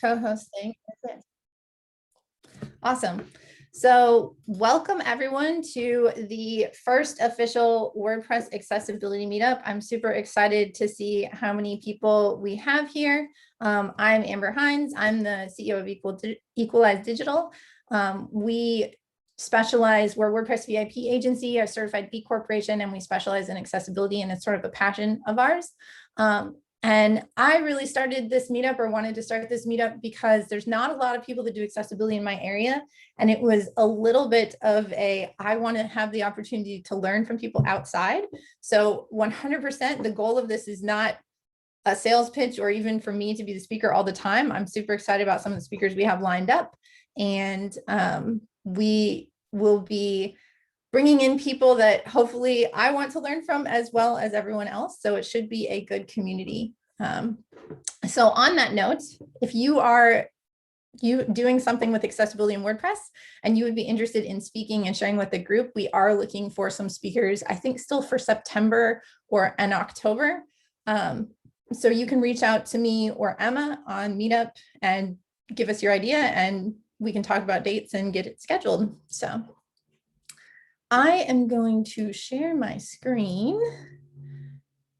co-hosting. Awesome. So welcome everyone to the first official WordPress accessibility meetup. I'm super excited to see how many people we have here. I'm Amber Hinds. I'm the CEO of Equalize Digital. We specialize, we're a WordPress VIP agency, a certified B Corporation, and we specialize in accessibility, and it's sort of a passion of ours. And I really started this meetup, or wanted to start this meetup, because there's not a lot of people that do accessibility in my area. And it was a little bit of I want to have the opportunity to learn from people outside. So 100%, the goal of this is not a sales pitch or even for me to be the speaker all the time. I'm super excited about some of the speakers we have lined up. And we will be bringing in people that hopefully I want to learn from, as well as everyone else. So it should be a good community. So on that note, if you are doing something with accessibility in WordPress and you would be interested in speaking and sharing with the group, we are looking for some speakers, I think still for September and October. So you can reach out to me or Emma on Meetup and give us your idea, and we can talk about dates and get it scheduled. So I am going to share my screen.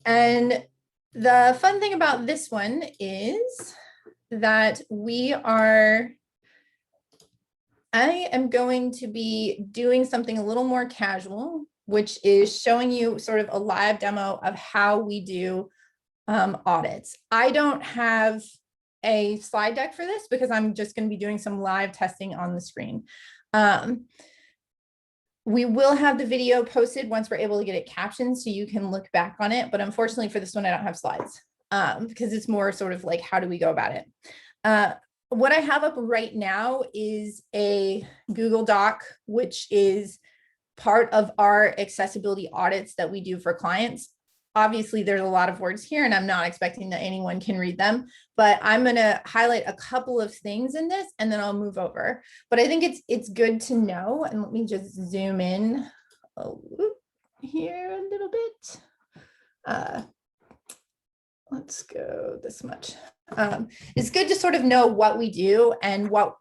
And the fun thing about this one is that I am going to be doing something a little more casual, which is showing you sort of a live demo of how we do audits. I don't have a slide deck for this because I'm just going to be doing some live testing on the screen. We will have the video posted once we're able to get it captioned so you can look back on it. But unfortunately for this one, I don't have slides because it's more sort of like, how do we go about it? What I have up right now is a Google Doc, which is part of our accessibility audits that we do for clients. Obviously, there's a lot of words here, and I'm not expecting that anyone can read them, but I'm going to highlight a couple of things in this, and then I'll move over. But I think it's good to know, and let me just zoom in here a little bit. Let's go this much. It's good to sort of know what we do and what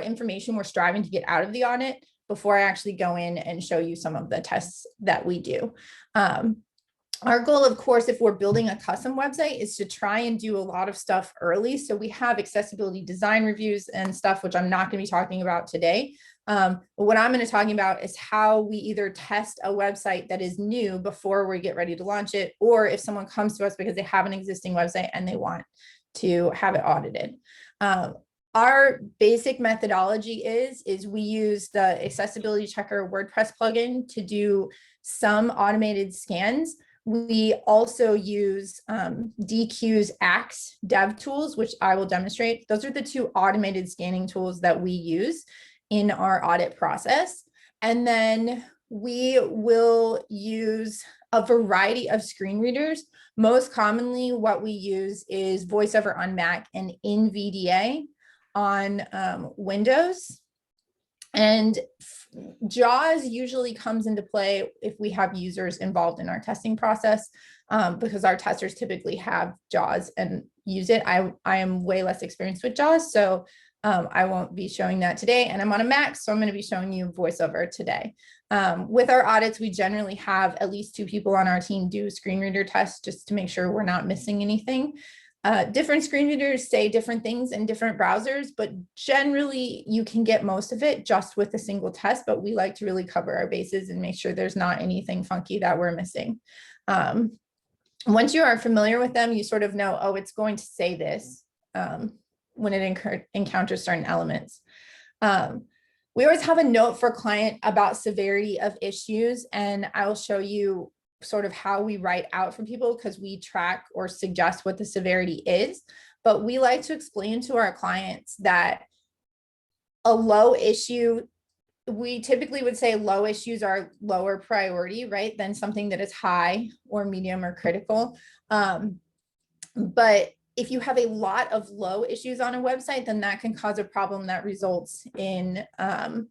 information we're striving to get out of the audit before I actually go in and show you some of the tests that we do. Our goal, of course, if we're building a custom website, is to try and do a lot of stuff early. So we have accessibility design reviews and stuff, which I'm not going to be talking about today. But what I'm going to be talking about is how we either test a website that is new before we get ready to launch it, or if someone comes to us because they have an existing website and they want to have it audited. Our basic methodology is we use the Accessibility Checker WordPress plugin to do some automated scans. We also use DQ's Axe dev tools, which I will demonstrate. Those are the two automated scanning tools that we use in our audit process. And then we will use a variety of screen readers. Most commonly, what we use is Voiceover on Mac and NVDA on Windows. And JAWS usually comes into play if we have users involved in our testing process, because our testers typically have JAWS and use it. I am way less experienced with JAWS, so I won't be showing that today. And I'm on a Mac, so I'm going to be showing you Voiceover today. With our audits, we generally have at least 2 people on our team do screen reader tests just to make sure we're not missing anything. Different screen readers say different things in different browsers, but generally you can get most of it just with a single test, but we like to really cover our bases and make sure there's not anything funky that we're missing. Once you are familiar with them, you sort of know, oh, it's going to say this when it encounters certain elements. We always have a note for client about severity of issues, and I will show you sort of how we write out for people because we track or suggest what the severity is. But we like to explain to our clients that a low issue, we typically would say low issues are lower priority, right, than something that is high or medium or critical. But if you have a lot of low issues on a website, then that can cause a problem that results in a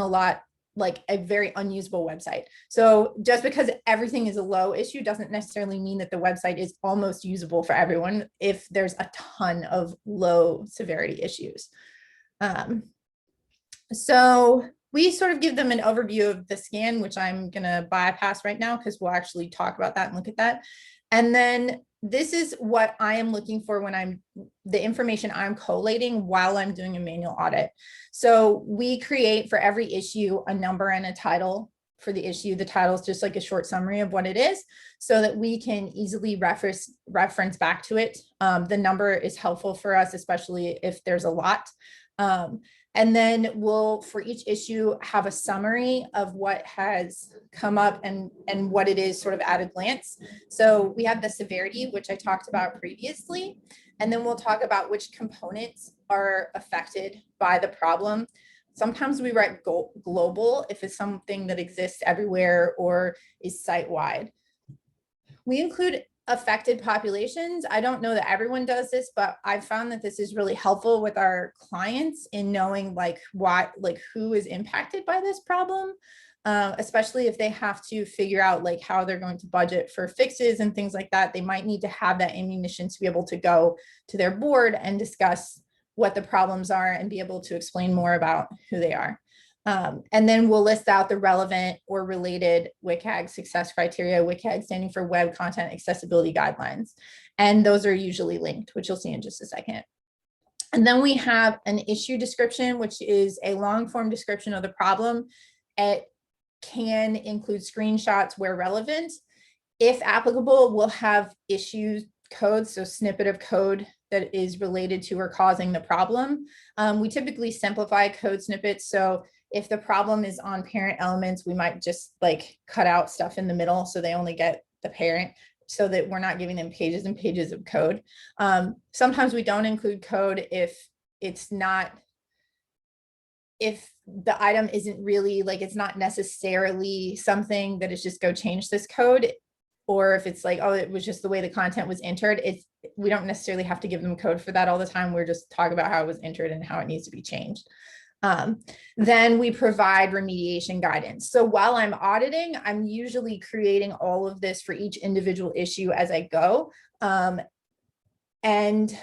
lot like a very unusable website. So just because everything is a low issue doesn't necessarily mean that the website is almost usable for everyone if there's a ton of low severity issues. So we sort of give them an overview of the scan, which I'm going to bypass right now because we'll actually talk about that and look at that. And then this is what I am looking for when the information I'm collating while I'm doing a manual audit. So we create for every issue a number and a title for the issue. The title is just like a short summary of what it is so that we can easily reference back to it. The number is helpful for us, especially if there's a lot. And then we'll, for each issue, have a summary of what has come up and what it is sort of at a glance. So we have the severity, which I talked about previously, and then we'll talk about which components are affected by the problem. Sometimes we write global if it's something that exists everywhere or is site-wide. We include affected populations. I don't know that everyone does this, but I've found that this is really helpful with our clients in knowing like who is impacted by this problem, especially if they have to figure out like how they're going to budget for fixes and things like that. They might need to have that ammunition to be able to go to their board and discuss what the problems are and be able to explain more about who they are. And then we'll list out the relevant or related WCAG success criteria, WCAG standing for Web Content Accessibility Guidelines. And those are usually linked, which you'll see in just a second. And then we have an issue description, which is a long form description of the problem. It can include screenshots where relevant. If applicable, we'll have issue code, so snippet of code that is related to or causing the problem. We typically simplify code snippets. So if the problem is on parent elements, we might just like cut out stuff in the middle so they only get the parent so that we're not giving them pages and pages of code. Sometimes we don't include code if the item isn't really like, it's not necessarily something that is just go change this code. Or if it's like, oh, it was just the way the content was entered, we don't necessarily have to give them code for that all the time. We're just talking about how it was entered and how it needs to be changed. Then we provide remediation guidance. So while I'm auditing, I'm usually creating all of this for each individual issue as I go, and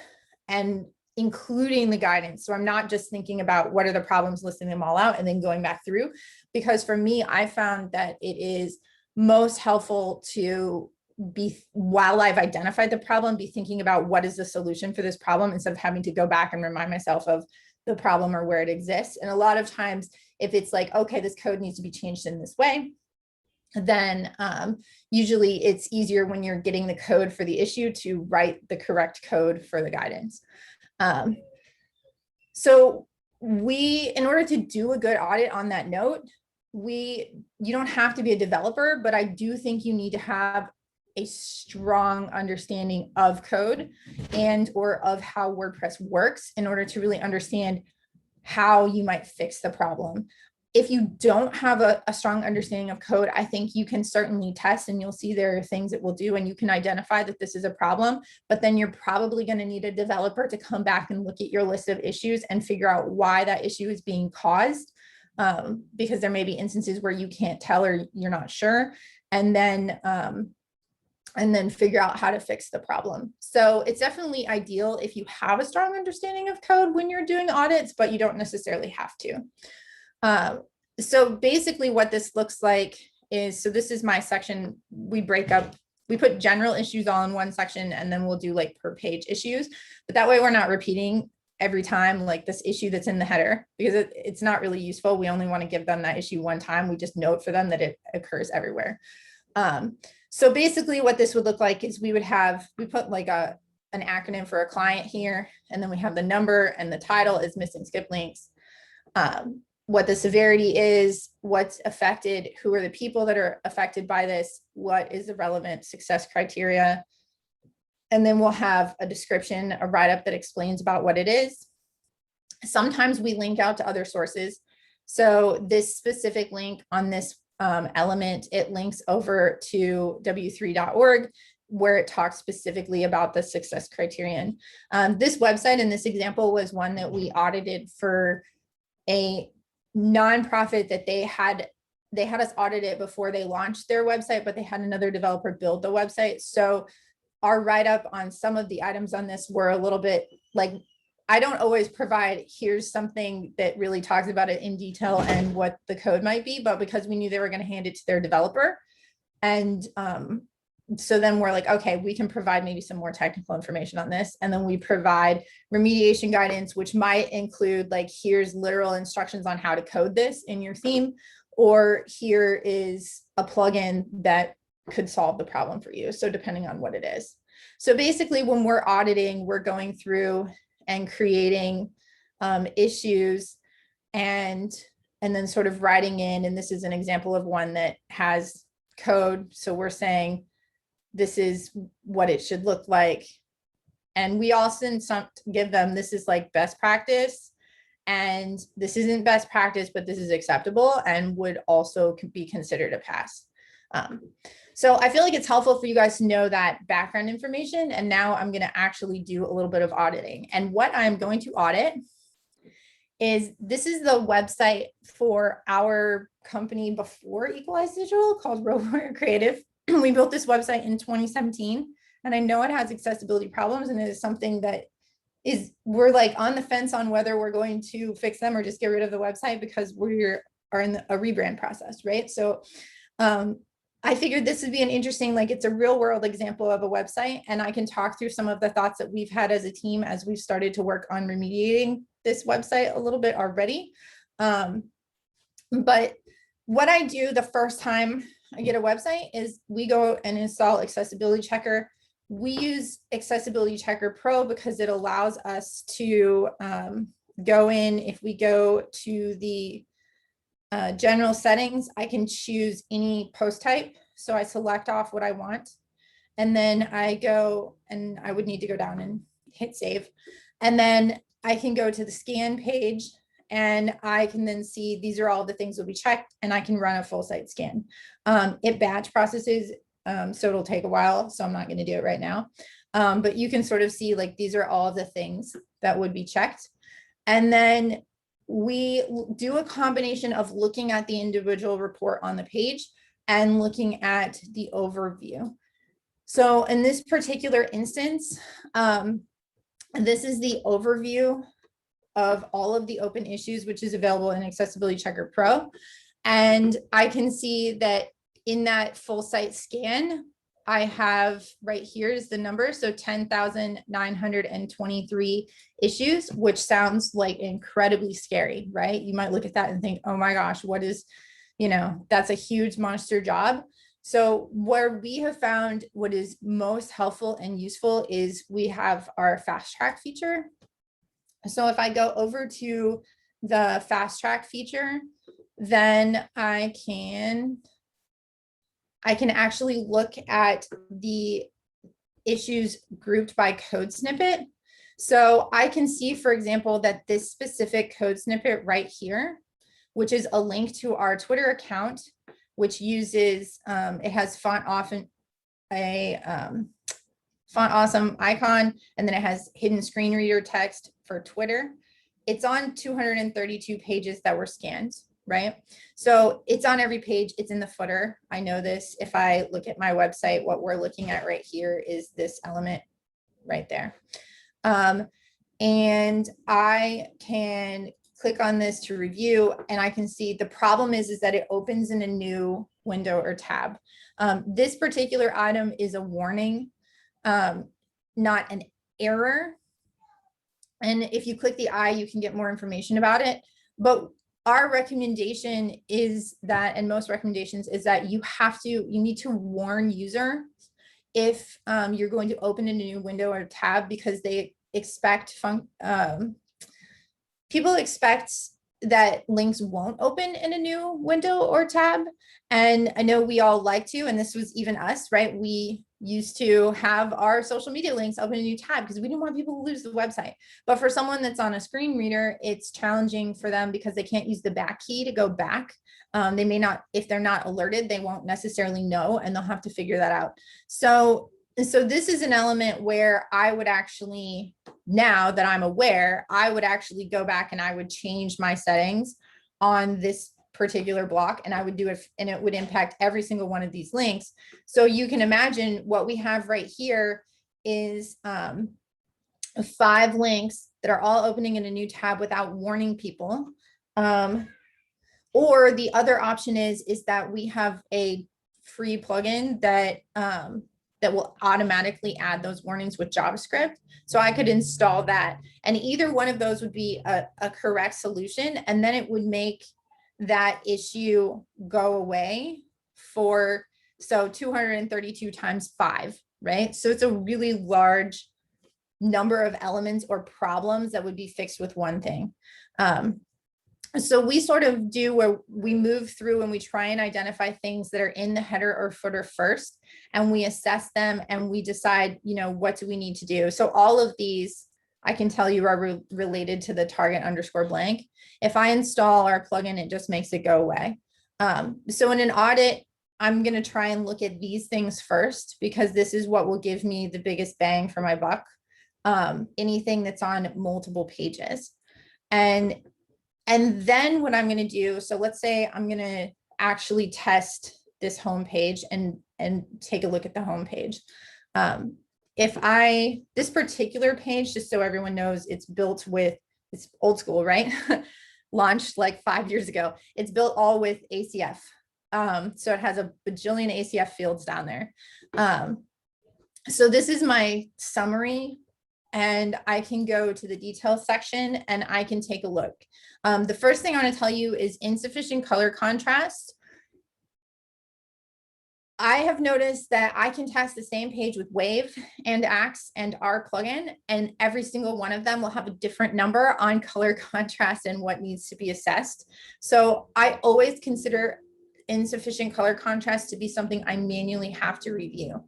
including the guidance. So I'm not just thinking about what are the problems, listing them all out and then going back through, because for me, I found that it is most helpful to be, while I've identified the problem, be thinking about what is the solution for this problem instead of having to go back and remind myself of the problem or where it exists. And a lot of times, if it's like, okay, this code needs to be changed in this way, then usually it's easier when you're getting the code for the issue to write the correct code for the guidance. So in order to do a good audit on that note, you don't have to be a developer, but I do think you need to have a strong understanding of code and or of how WordPress works in order to really understand how you might fix the problem. If you don't have a strong understanding of code, I think you can certainly test and you'll see there are things it will do and you can identify that this is a problem, but then you're probably going to need a developer to come back and look at your list of issues and figure out why that issue is being caused, because there may be instances where you can't tell or you're not sure, and then figure out how to fix the problem. So it's definitely ideal if you have a strong understanding of code when you're doing audits, but you don't necessarily have to. So basically what this looks like is, so this is my section. We put general issues all in one section and then we'll do like per page issues, but that way we're not repeating every time like this issue that's in the header, because it's not really useful. We only want to give them that issue one time. We just note for them that it occurs everywhere. So basically what this would look like is we put like an acronym for a client here, and then we have the number and the title is missing skip links. What the severity is, what's affected, who are the people that are affected by this, what is the relevant success criteria, and then we'll have a description, a write-up that explains about what it is. Sometimes we link out to other sources. So this specific link on this element, it links over to w3.org, where it talks specifically about the success criterion. This website in this example was one that we audited for a nonprofit that they had us audit it before they launched their website, but they had another developer build the website. So our write-up on some of the items on this were a little bit like, I don't always provide, here's something that really talks about it in detail and what the code might be, but because we knew they were going to hand it to their developer. And so then we're like, okay, we can provide maybe some more technical information on this. And then we provide remediation guidance, which might include like, here's literal instructions on how to code this in your theme, or here is a plugin that could solve the problem for you. So depending on what it is. So basically when we're auditing, we're going through and creating issues and then sort of writing in, and this is an example of one that has code. So we're saying, this is what it should look like. And we also give them, this is like best practice, and this isn't best practice, but this is acceptable and would also be considered a pass. So I feel like it's helpful for you guys to know that background information. And now I'm going to actually do a little bit of auditing. And what I'm going to audit is, this is the website for our company before Equalize Digital, called Road Warrior Creative. We built this website in 2017, and I know it has accessibility problems, and it is something that we're like on the fence on whether we're going to fix them or just get rid of the website, because we are in a rebrand process, right? So I figured this would be an interesting, like, it's a real world example of a website, and I can talk through some of the thoughts that we've had as a team as we've started to work on remediating this website a little bit already. But what I do the first time I get a website is we go and install Accessibility Checker. We use Accessibility Checker Pro because it allows us to go in. If we go to the general settings, I can choose any post type. So I select off what I want, and then I go, and I would need to go down and hit save. And then I can go to the scan page, and I can then see these are all the things that will be checked, and I can run a full site scan. It batch processes, so it'll take a while. So I'm not going to do it right now. But you can sort of see, like, these are all the things that would be checked. And then we do a combination of looking at the individual report on the page and looking at the overview. So in this particular instance, this is the overview of all of the open issues, which is available in Accessibility Checker Pro. And I can see that in that full site scan, I have right here is the number. So 10,923 issues, which sounds like incredibly scary, right? You might look at that and think, oh my gosh, what is, that's a huge monster job. So where we have found what is most helpful and useful is we have our fast track feature. So if I go over to the fast track feature, then I can actually look at the issues grouped by code snippet. So I can see, for example, that this specific code snippet right here, which is a link to our Twitter account, which uses, it has font awesome icon, and then it has hidden screen reader text for Twitter. It's on 232 pages that were scanned. Right? So it's on every page. It's in the footer. I know this. If I look at my website, what we're looking at right here is this element right there. And I can click on this to review, and I can see the problem is that it opens in a new window or tab. This particular item is a warning, not an error. And if you click the I, you can get more information about it. But our recommendation is that, and most recommendations is that you need to warn user if you're going to open in a new window or tab, because they expect, people expect that links won't open in a new window or tab. And I know we all like to, and this was even us, right? We used to have our social media links open a new tab because we didn't want people to lose the website. But for someone that's on a screen reader, it's challenging for them because they can't use the back key to go back. They may not, if they're not alerted, they won't necessarily know, and they'll have to figure that out. So this is an element where I would actually, now that I'm aware, I would actually go back and I would change my settings on this particular block, and I would do it, and it would impact every single one of these links. So you can imagine what we have right here is 5 links that are all opening in a new tab without warning people. Or the other option is that we have a free plugin that that will automatically add those warnings with JavaScript. So I could install that, and either one of those would be a correct solution, and then it would make that issue go away for, so 232 times 5, right? So it's a really large number of elements or problems that would be fixed with one thing. So we sort of do where we move through and we try and identify things that are in the header or footer first, and we assess them and we decide, you know, what do we need to do? So all of these, I can tell you, are related to the target_blank. If I install our plugin, it just makes it go away. So in an audit, I'm going to try and look at these things first, because this is what will give me the biggest bang for my buck. Anything that's on multiple pages. And then what I'm going to do, so let's say I'm going to actually test this homepage and take a look at the homepage. This particular page, just so everyone knows, it's built with, it's old school, right? Launched like 5 years ago. It's built all with ACF. So it has a bajillion ACF fields down there. So this is my summary, and I can go to the details section and I can take a look. The first thing I want to tell you is insufficient color contrast. I have noticed that I can test the same page with Wave and Axe and our plugin, and every single one of them will have a different number on color contrast and what needs to be assessed. So I always consider insufficient color contrast to be something I manually have to review.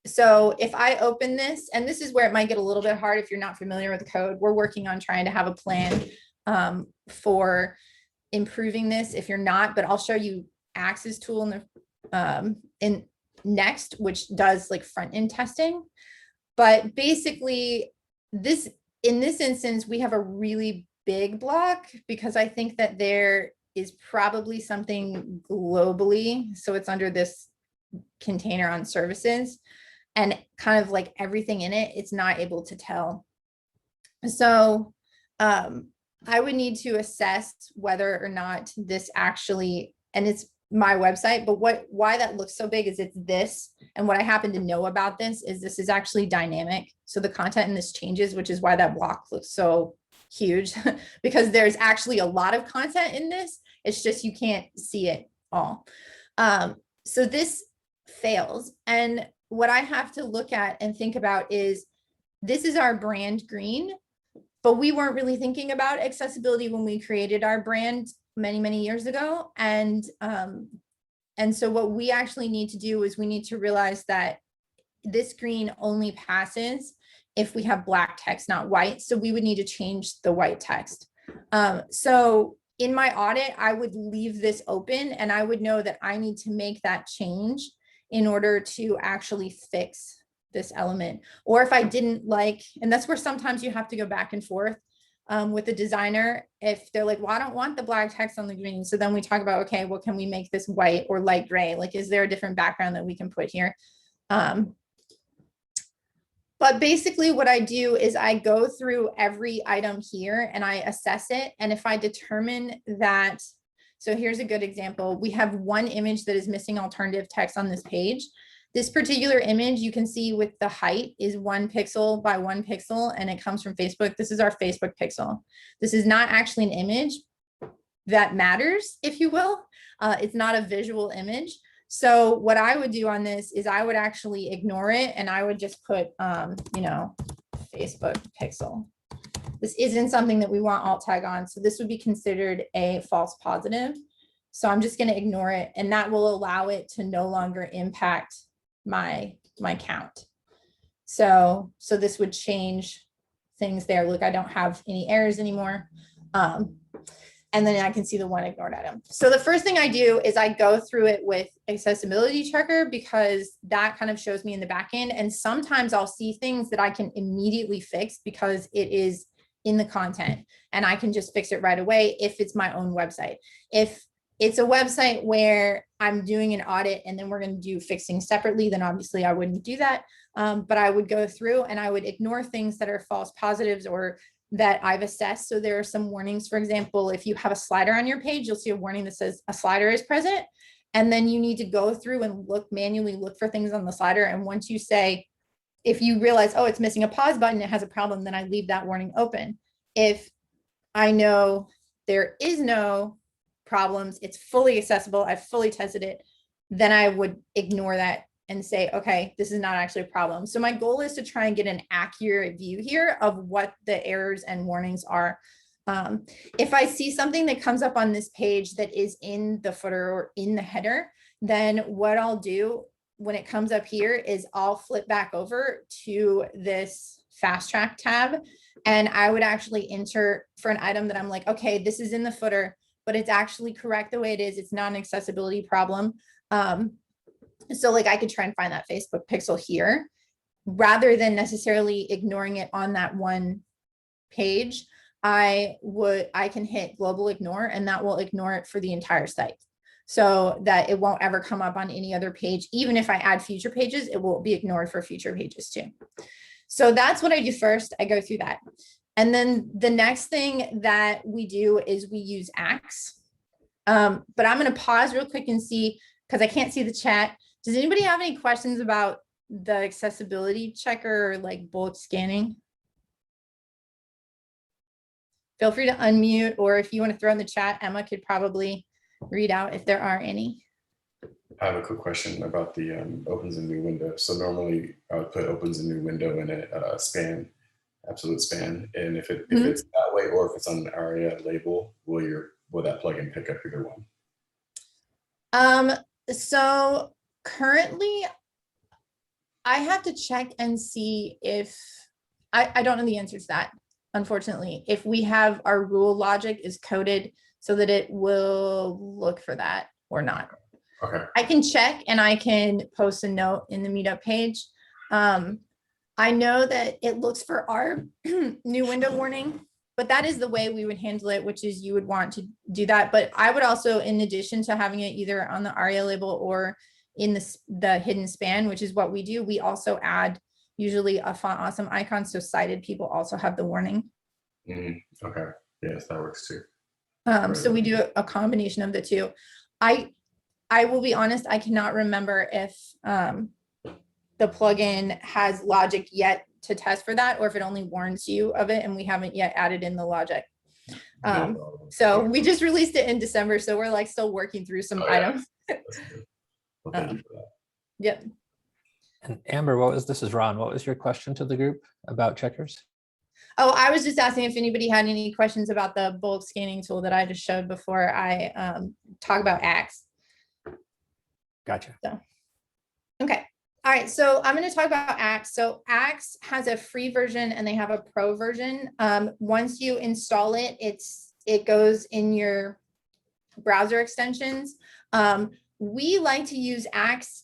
So if I open this, and this is where it might get a little bit hard if you're not familiar with the code, we're working on trying to have a plan for improving this if you're not, but I'll show you Axe's tool in next, which does like front end testing. But basically this, in this instance, we have a really big block because I think that there is probably something globally. So it's under this container on services, and kind of like everything in it, it's not able to tell. So I would need to assess whether or not this actually, and it's my website, but why that looks so big is it's this. And what I happen to know about this is actually dynamic. So the content in this changes, which is why that block looks so huge, because there's actually a lot of content in this. It's just you can't see it all. So this fails. And what I have to look at and think about is, this is our brand green, but we weren't really thinking about accessibility when we created our brand many, many years ago. And so what we actually need to do is we need to realize that this green only passes if we have black text, not white. So we would need to change the white text. So in my audit, I would leave this open, and I would know that I need to make that change in order to actually fix this element. Or if I didn't like, and that's where sometimes you have to go back and forth with the designer, if they're like, well, I don't want the black text on the green. So then we talk about, okay, well, can we make this white or light gray? Like, is there a different background that we can put here? But basically what I do is I go through every item here and I assess it. And if I determine that, so here's a good example. We have one image that is missing alternative text on this page. This particular image, you can see with the height is 1 pixel by 1 pixel, and it comes from Facebook. This is our Facebook pixel. This is not actually an image that matters, if you will. It's not a visual image. So what I would do on this is I would actually ignore it, and I would just put, you know, Facebook pixel. This isn't something that we want alt tag on. So this would be considered a false positive. So I'm just going to ignore it, and that will allow it to no longer impact my count. So this would change things there. Look, I don't have any errors anymore. And then I can see the one ignored item. So the first thing I do is I go through it with accessibility checker, because that kind of shows me in the back end. And sometimes I'll see things that I can immediately fix because it is in the content, and I can just fix it right away if it's my own website. If it's a website where I'm doing an audit and then we're going to do fixing separately, then obviously I wouldn't do that. But I would go through and I would ignore things that are false positives or that I've assessed. So there are some warnings. For example, if you have a slider on your page, you'll see a warning that says a slider is present. And then you need to go through and manually look for things on the slider. And once you say, if you realize, oh, it's missing a pause button, it has a problem, then I leave that warning open. If I know there is no problems, it's fully accessible, I've fully tested it, then I would ignore that and say, okay, this is not actually a problem. So my goal is to try and get an accurate view here of what the errors and warnings are. If I see something that comes up on this page that is in the footer or in the header, then what I'll do when it comes up here is I'll flip back over to this fast track tab, and I would actually enter for an item that I'm like, okay, this is in the footer, but it's actually correct the way it is. It's not an accessibility problem. So like I could try and find that Facebook pixel here rather than necessarily ignoring it on that one page. I can hit global ignore, and that will ignore it for the entire site so that it won't ever come up on any other page. Even if I add future pages, it will be ignored for future pages too. So that's what I do first. I go through that. And then the next thing that we do is we use Axe. But I'm going to pause real quick and see, because I can't see the chat. Does anybody have any questions about the accessibility checker or like bulk scanning? Feel free to unmute, or if you want to throw in the chat, Emma could probably read out if there are any. I have a quick question about the opens a new window. So normally I would put opens a new window in a span, absolute span. And if it's that way, or if it's on an ARIA label, will that plugin pick up either one? So currently I have to check and see if I don't know the answer to that. Unfortunately, if we have our rule logic is coded so that it will look for that or not. Okay. I can check and I can post a note in the Meetup page. I know that it looks for our new window warning, but that is the way we would handle it, which is you would want to do that. But I would also, in addition to having it either on the ARIA label or in the hidden span, which is what we do, we also add usually a font awesome icon. So sighted people also have the warning. Okay. Yes, that works too. So we do a combination of the two. I will be honest, I cannot remember if the plugin has logic yet to test for that, or if it only warns you of it, and we haven't yet added in the logic. So we just released it in December, so we're like still working through some items. Well, thank you for that. Yep. And Amber, this is Ron. What was your question to the group about checkers? Oh, I was just asking if anybody had any questions about the bulk scanning tool that I just showed before I talk about Axe. Gotcha. So, okay. All right. So I'm going to talk about Axe. So Axe has a free version and they have a pro version. Once you install it, it goes in your browser extensions. We like to use Axe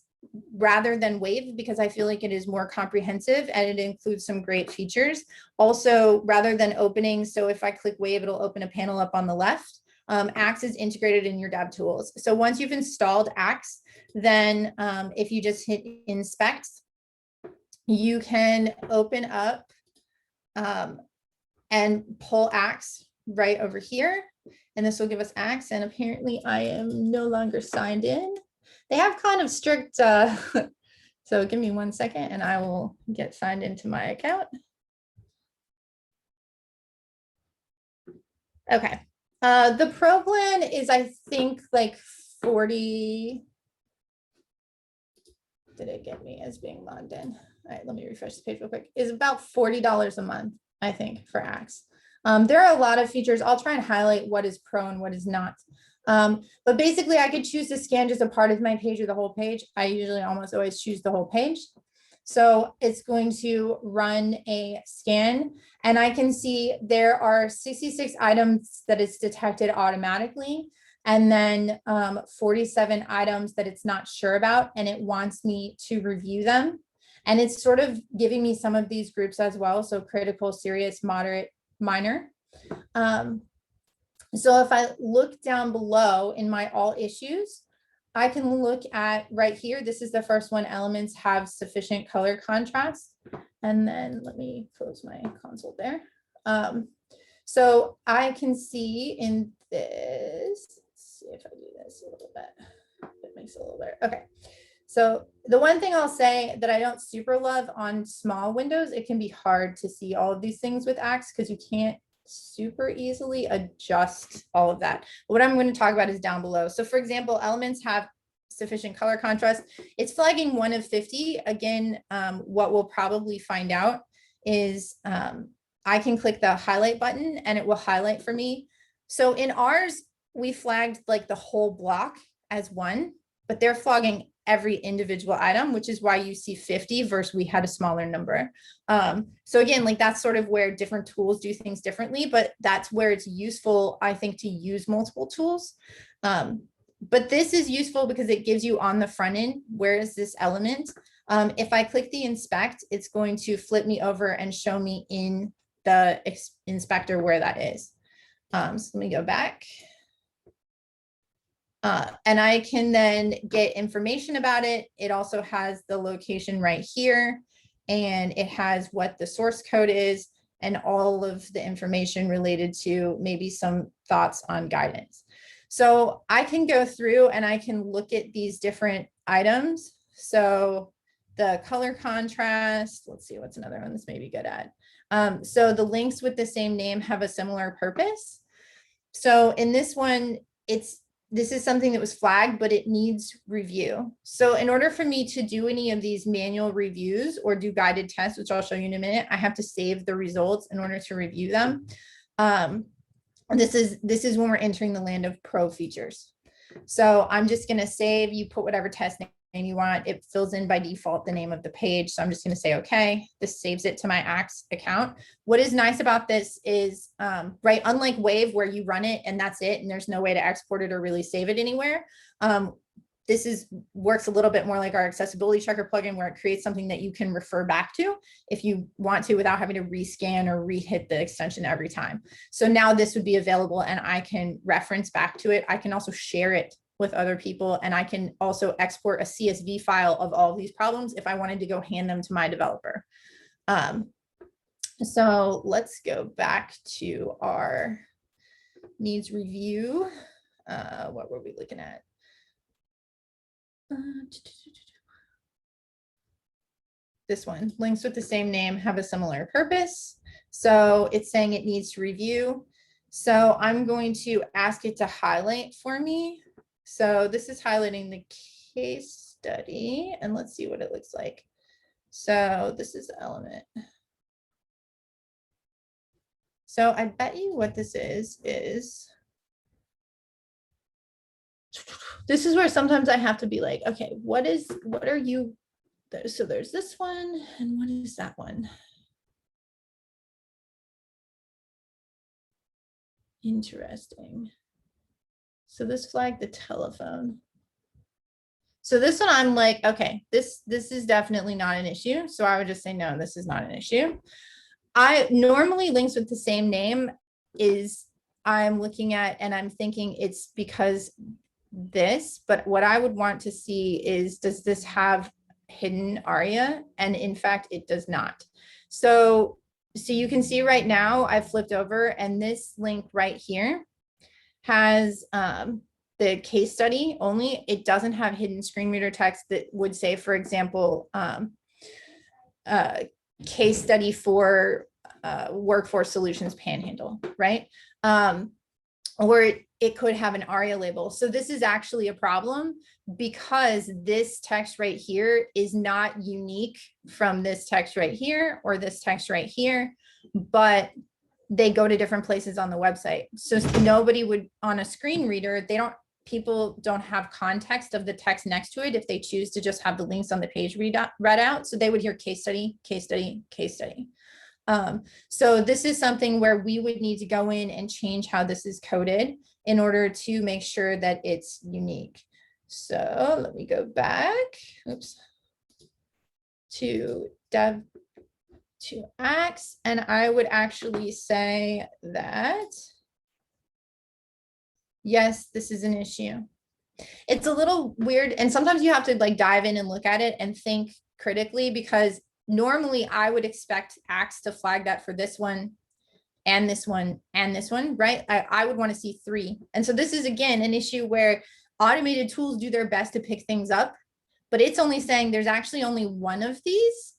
rather than Wave because I feel like it is more comprehensive and it includes some great features. Also, rather than opening, so if I click Wave, it'll open a panel up on the left. Axe is integrated in your dev tools. So once you've installed Axe, then if you just hit inspect, you can open up and pull Axe right over here. And this will give us Axe. And apparently I am no longer signed in. They have kind of strict, so give me 1 second and I will get signed into my account. Okay. The pro plan is, I think, like 40. Did it get me as being logged in? All right, let me refresh the page real quick. Is about $40 a month, I think, for Axe. There are a lot of features. I'll try and highlight what is pro and what is not. But basically, I could choose to scan just a part of my page or the whole page. I usually almost always choose the whole page. So it's going to run a scan, and I can see there are 66 items that it's detected automatically, and then 47 items that it's not sure about, and it wants me to review them. And it's sort of giving me some of these groups as well. So critical, serious, moderate, minor. So if I look down below in my all issues, I can look at right here. This is the first one, elements have sufficient color contrast. And then let me close my console there. So I can see in this, let's see if I do this a little bit, it makes it a little better. Okay. So the one thing I'll say that I don't super love on small windows, it can be hard to see all of these things with Axe because you can't super easily adjust all of that. What I'm going to talk about is down below. So for example, elements have sufficient color contrast. It's flagging 1 of 50. Again, what we'll probably find out is I can click the highlight button and it will highlight for me. So in ours, we flagged like the whole block as 1, but they're flagging every individual item, which is why you see 50 versus we had a smaller number. So again, like that's sort of where different tools do things differently, but that's where it's useful, I think, to use multiple tools. But this is useful because it gives you on the front end, where is this element? If I click the inspect, it's going to flip me over and show me in the inspector where that is. So let me go back. And I can then get information about it. It also has the location right here, and it has what the source code is and all of the information related to maybe some thoughts on guidance. So I can go through and I can look at these different items. So the color contrast, let's see what's another one that's maybe good at. So the links with the same name have a similar purpose. So in this one, this is something that was flagged, but it needs review. So in order for me to do any of these manual reviews or do guided tests, which I'll show you in a minute, I have to save the results in order to review them. This is when we're entering the land of pro features. So I'm just going to save, you put whatever test name you want. It fills in by default the name of the page. So I'm just going to say, okay, this saves it to my Axe account. What is nice about this is, right, unlike Wave where you run it and that's it, and there's no way to export it or really save it anywhere. This works a little bit more like our accessibility checker plugin, where it creates something that you can refer back to if you want to without having to rescan or re-hit the extension every time. So now this would be available and I can reference back to it. I can also share it with other people, and I can also export a CSV file of all of these problems if I wanted to go hand them to my developer. So let's go back to our needs review. What were we looking at? This one, links with the same name have a similar purpose. So it's saying it needs to review. So I'm going to ask it to highlight for me. So this is highlighting the case study, and let's see what it looks like. So this is the element. So I bet you what this is this is where sometimes I have to be like, okay, what are you? So there's this one, and what is that one? Interesting. So this flagged the telephone. So this one, I'm like, okay, this is definitely not an issue. So I would just say, no, this is not an issue. I normally links with the same name is I'm looking at, and I'm thinking it's because this, but what I would want to see is, does this have hidden ARIA? And in fact, it does not. So you can see right now I've flipped over, and this link right here has the case study only. It doesn't have hidden screen reader text that would say, for example, case study for workforce solutions panhandle, right? Or it could have an ARIA label. So this is actually a problem because this text right here is not unique from this text right here or this text right here, but they go to different places on the website. So nobody would, on a screen reader, people don't have context of the text next to it if they choose to just have the links on the page read out. So they would hear case study, case study, case study. So this is something where we would need to go in and change how this is coded in order to make sure that it's unique. So let me go back, oops, to to Axe, and I would actually say that, yes, this is an issue. It's a little weird, and sometimes you have to like dive in and look at it and think critically, because normally I would expect Axe to flag that for this one and this one and this one, right? I would want to see 3. And so this is, again, an issue where automated tools do their best to pick things up, but it's only saying there's actually only one of these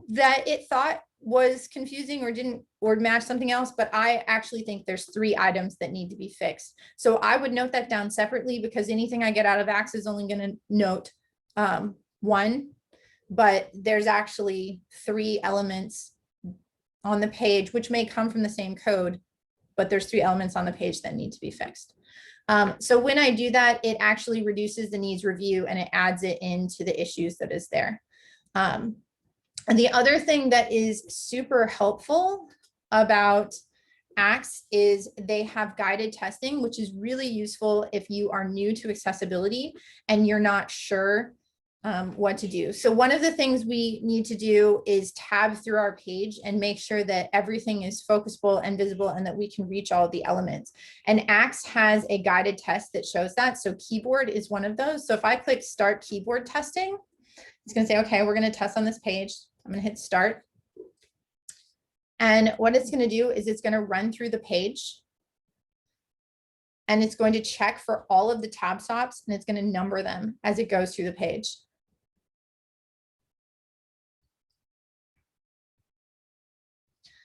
that it thought was confusing or didn't, or match something else. But I actually think there's 3 items that need to be fixed. So I would note that down separately, because anything I get out of Axe is only going to note 1, but there's actually 3 elements on the page, which may come from the same code, but there's 3 elements on the page that need to be fixed. So when I do that, it actually reduces the needs review and it adds it into the issues that is there. And the other thing that is super helpful about Axe is they have guided testing, which is really useful if you are new to accessibility and you're not sure what to do. So one of the things we need to do is tab through our page and make sure that everything is focusable and visible and that we can reach all of the elements. And Axe has a guided test that shows that. So keyboard is one of those. So if I click start keyboard testing, it's going to say, okay, we're going to test on this page. I'm going to hit start. And what it's going to do is it's going to run through the page. And it's going to check for all of the tab stops and it's going to number them as it goes through the page.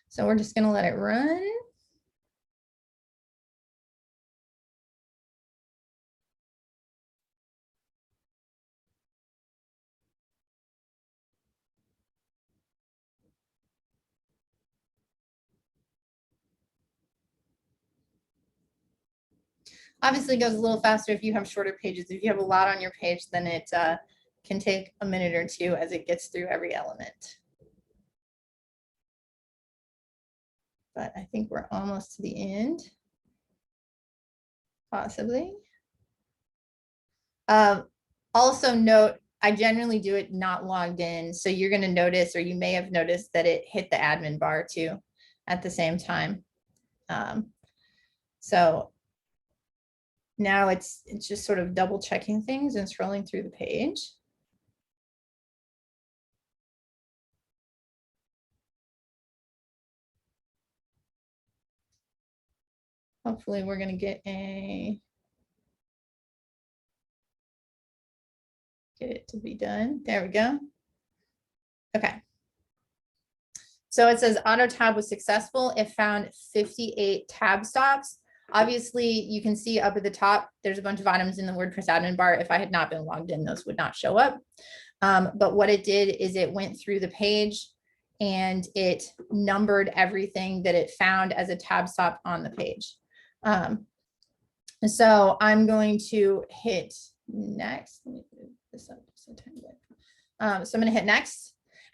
So we're just going to let it run. Obviously, it goes a little faster if you have shorter pages. If you have a lot on your page, then it can take a minute or 2 as it gets through every element. But I think we're almost to the end, possibly. Also note, I generally do it not logged in. So you're going to notice, or you may have noticed, that it hit the admin bar too at the same time. So now it's just sort of double checking things and scrolling through the page. Hopefully we're going to get it to be done. There we go. Okay. So it says auto tab was successful. It found 58 tab stops. Obviously, you can see up at the top, there's a bunch of items in the WordPress admin bar. If I had not been logged in, those would not show up. But what it did is it went through the page and it numbered everything that it found as a tab stop on the page. So I'm going to hit next. Let me move this up just a tiny bit. So I'm going to hit next.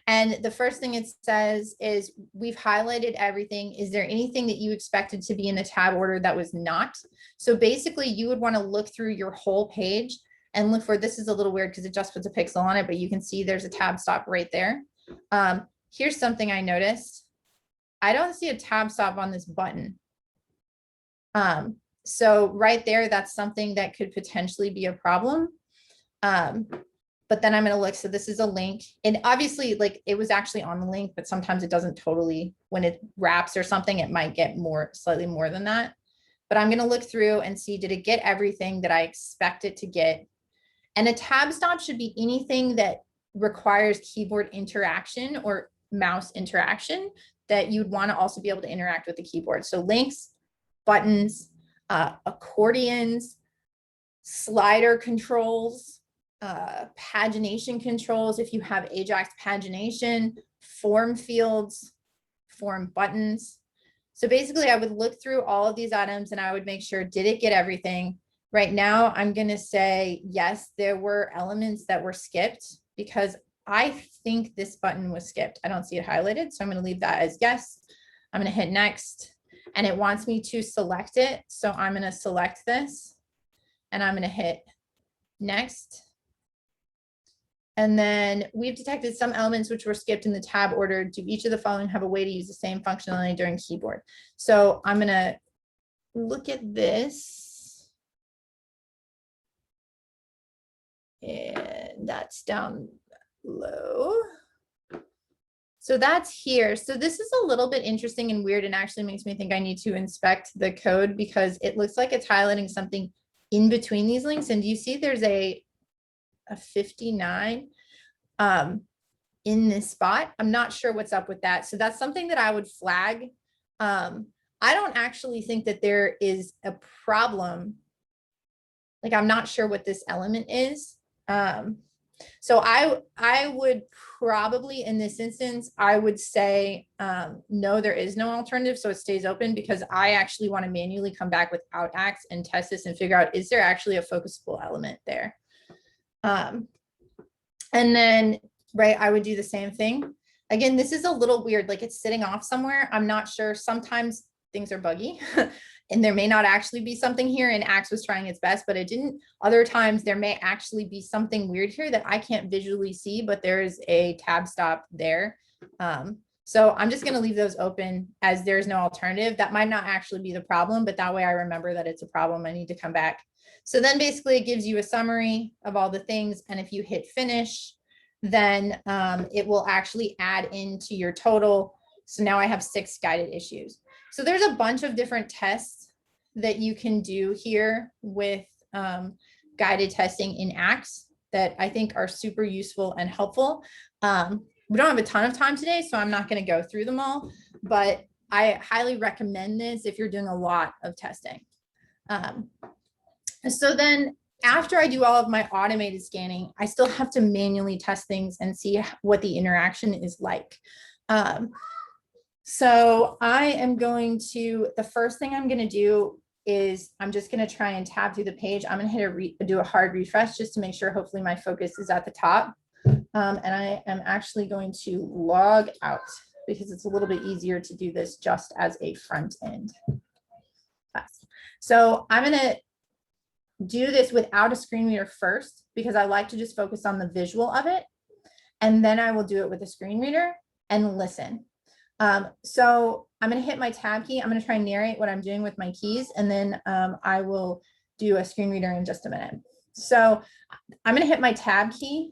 And the first thing it says is, we've highlighted everything. Is there anything that you expected to be in the tab order that was not? So basically you would want to look through your whole page and look for, this is a little weird because it just puts a pixel on it, but you can see there's a tab stop right there. Here's something I noticed. I don't see a tab stop on this button. So right there, that's something that could potentially be a problem. But then I'm going to look. So this is a link, and obviously like it was actually on the link, but sometimes it doesn't totally, when it wraps or something, it might get slightly more than that. But I'm going to look through and see, did it get everything that I expect it to get? And a tab stop should be anything that requires keyboard interaction or mouse interaction that you'd want to also be able to interact with the keyboard. So links, buttons, accordions, slider controls, pagination controls, if you have Ajax pagination, form fields, form buttons. So basically I would look through all of these items and I would make sure, did it get everything? Right now, I'm going to say, yes, there were elements that were skipped because I think this button was skipped. I don't see it highlighted. So I'm going to leave that as yes. I'm going to hit next and it wants me to select it. So I'm going to select this and I'm going to hit next. And then we've detected some elements which were skipped in the tab order. Do each of the following have a way to use the same functionality during keyboard? So I'm gonna look at this. And that's down low. So that's here. So this is a little bit interesting and weird and actually makes me think I need to inspect the code because it looks like it's highlighting something in between these links. And do you see there's a 59 in this spot? I'm not sure what's up with that. So that's something that I would flag. I don't actually think that there is a problem. Like, I'm not sure what this element is. So I would probably, in this instance, I would say, no, there is no alternative. So it stays open because I actually want to manually come back without Axe and test this and figure out, is there actually a focusable element there? And then, right, I would do the same thing. Again, this is a little weird, like it's sitting off somewhere. I'm not sure. Sometimes things are buggy and there may not actually be something here, and Axe was trying its best, but it didn't. Other times there may actually be something weird here that I can't visually see, but there is a tab stop there. So I'm just going to leave those open as there's no alternative. That might not actually be the problem, but that way I remember that it's a problem. I need to come back. So then basically it gives you a summary of all the things. And if you hit finish, then it will actually add into your total. So now I have 6 guided issues. So there's a bunch of different tests that you can do here with guided testing in Axe that I think are super useful and helpful. We don't have a ton of time today, so I'm not going to go through them all, but I highly recommend this if you're doing a lot of testing. So then after I do all of my automated scanning, I still have to manually test things and see what the interaction is like. So I am going to, the first thing I'm going to do is I'm just going to try and tab through the page. I'm going to do a hard refresh just to make sure hopefully my focus is at the top. And I am actually going to log out because it's a little bit easier to do this just as a front end. So I'm going to do this without a screen reader first because I like to just focus on the visual of it. And then I will do it with a screen reader and listen. So I'm going to hit my tab key. I'm going to try and narrate what I'm doing with my keys, and then I will do a screen reader in just a minute. So I'm going to hit my tab key.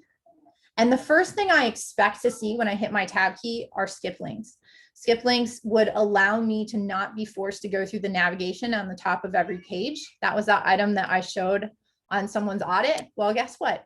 And the first thing I expect to see when I hit my tab key are skip links. Skip links would allow me to not be forced to go through the navigation on the top of every page. That was that item that I showed on someone's audit. Well, guess what?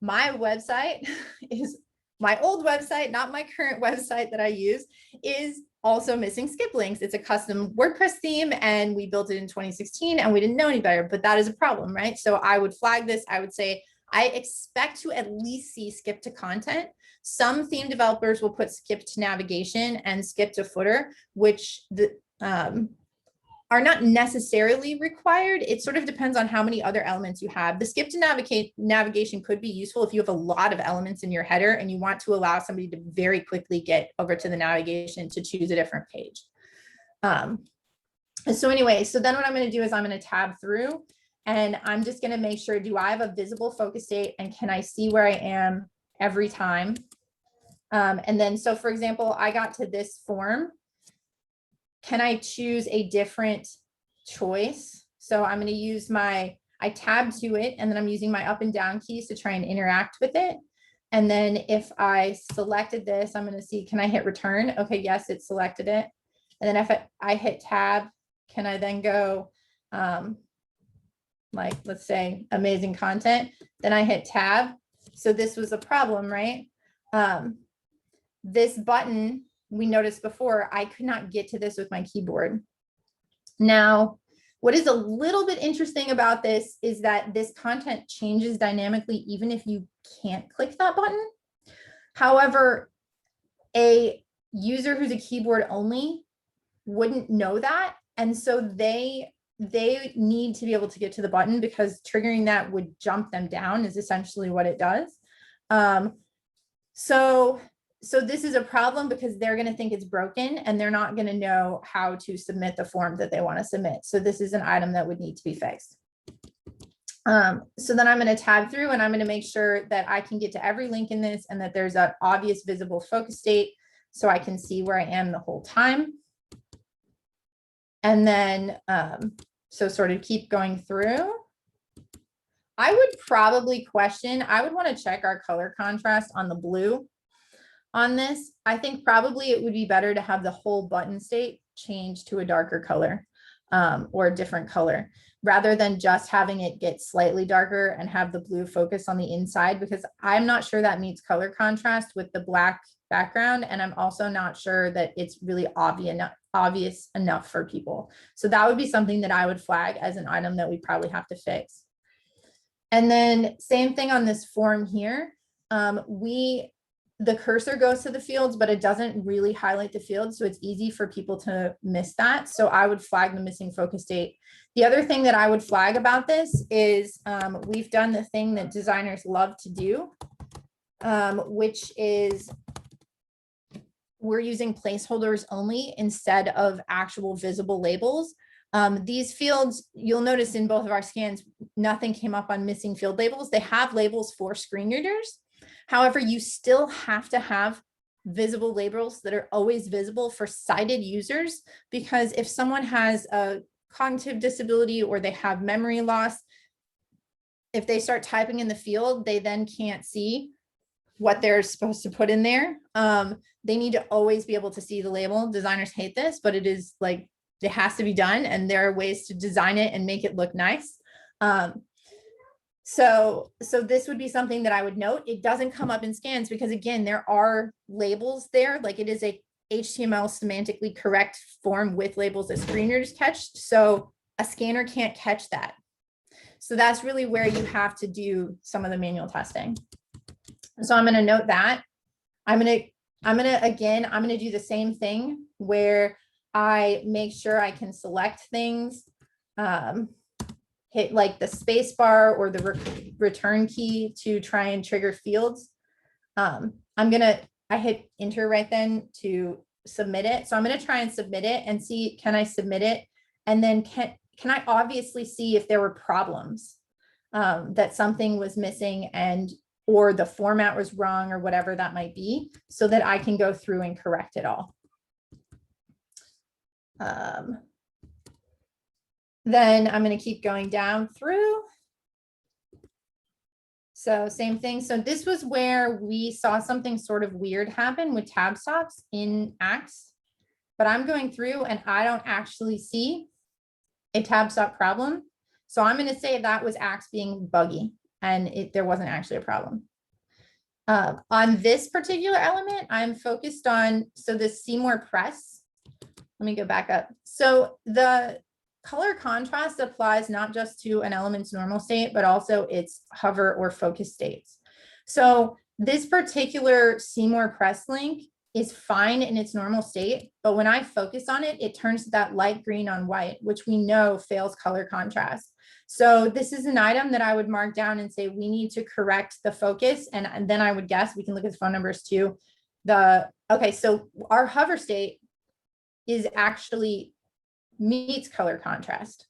My website is my old website, not my current website that I use, is also missing skip links. It's a custom WordPress theme and we built it in 2016 and we didn't know any better, but that is a problem, right? So I would flag this. I would say, I expect to at least see skip to content. Some theme developers will put skip to navigation and skip to footer, which are not necessarily required. It sort of depends on how many other elements you have. The skip to navigation could be useful if you have a lot of elements in your header and you want to allow somebody to very quickly get over to the navigation to choose a different page. So anyway, so then what I'm going to do is I'm going to tab through and I'm just going to make sure, do I have a visible focus state and can I see where I am every time? And then, so for example, I got to this form. Can I choose a different choice? So I'm going to use I tab to it and then I'm using my up and down keys to try and interact with it. And then if I selected this, I'm going to see, can I hit return? Okay, yes, it selected it. And then if I hit tab, can I then go like, let's say amazing content, then I hit tab. So this was a problem, right? This button, we noticed before, I could not get to this with my keyboard. Now, what is a little bit interesting about this is that this content changes dynamically, even if you can't click that button. However, a user who's a keyboard only wouldn't know that. And so they need to be able to get to the button because triggering that would jump them down is essentially what it does. So this is a problem because they're going to think it's broken and they're not going to know how to submit the form that they want to submit. So this is an item that would need to be fixed. So then I'm going to tab through and I'm going to make sure that I can get to every link in this and that there's an obvious visible focus state so I can see where I am the whole time. And then, so sort of keep going through. I would probably question, I would want to check our color contrast on the blue on this. I think probably it would be better to have the whole button state change to a darker color or a different color rather than just having it get slightly darker and have the blue focus on the inside, because I'm not sure that meets color contrast with the black background. And I'm also not sure that it's really obvious enough for people. So that would be something that I would flag as an item that we probably have to fix. And then same thing on this form here. The cursor goes to the fields, but it doesn't really highlight the fields. So it's easy for people to miss that. So I would flag the missing focus state. The other thing that I would flag about this is we've done the thing that designers love to do, which is we're using placeholders only instead of actual visible labels. These fields, you'll notice in both of our scans, nothing came up on missing field labels. They have labels for screen readers. However, you still have to have visible labels that are always visible for sighted users, because if someone has a cognitive disability or they have memory loss, if they start typing in the field, they then can't see what they're supposed to put in there. They need to always be able to see the label. Designers hate this, but it is like, it has to be done. And there are ways to design it and make it look nice. So this would be something that I would note. It doesn't come up in scans because again, there are labels there. Like it is a HTML semantically correct form with labels that screen readers catch. So a scanner can't catch that. So that's really where you have to do some of the manual testing. So I'm going to note that. I'm going to do the same thing where I make sure I can select things, hit like the space bar or the return key to try and trigger fields. I hit enter right then to submit it. So I'm going to try and submit it and see, can I submit it? And then can I obviously see if there were problems, that something was missing or the format was wrong or whatever that might be, so that I can go through and correct it all. Then I'm going to keep going down through. So same thing. So this was where we saw something sort of weird happen with tab stops in Axe, but I'm going through and I don't actually see a tab stop problem. So I'm going to say that was Axe being buggy and there wasn't actually a problem. On this particular element, I'm focused on, so the see more press. Let me go back up. So the color contrast applies not just to an element's normal state, but also its hover or focus states. So this particular see more press link is fine in its normal state, but when I focus on it, it turns to that light green on white, which we know fails color contrast. So this is an item that I would mark down and say, we need to correct the focus. And then I would guess, we can look at the phone numbers too. Okay, so our hover state is actually meets color contrast,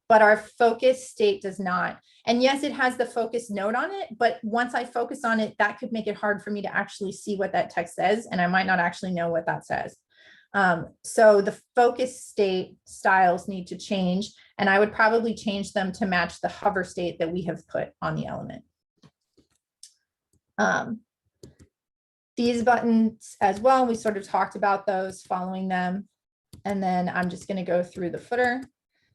but our focus state does not. And yes, it has the focus node on it, but once I focus on it, that could make it hard for me to actually see what that text says. And I might not actually know what that says. So the focus state styles need to change, and I would probably change them to match the hover state that we have put on the element. These buttons as well, we sort of talked about those, following them. And then I'm just going to go through the footer.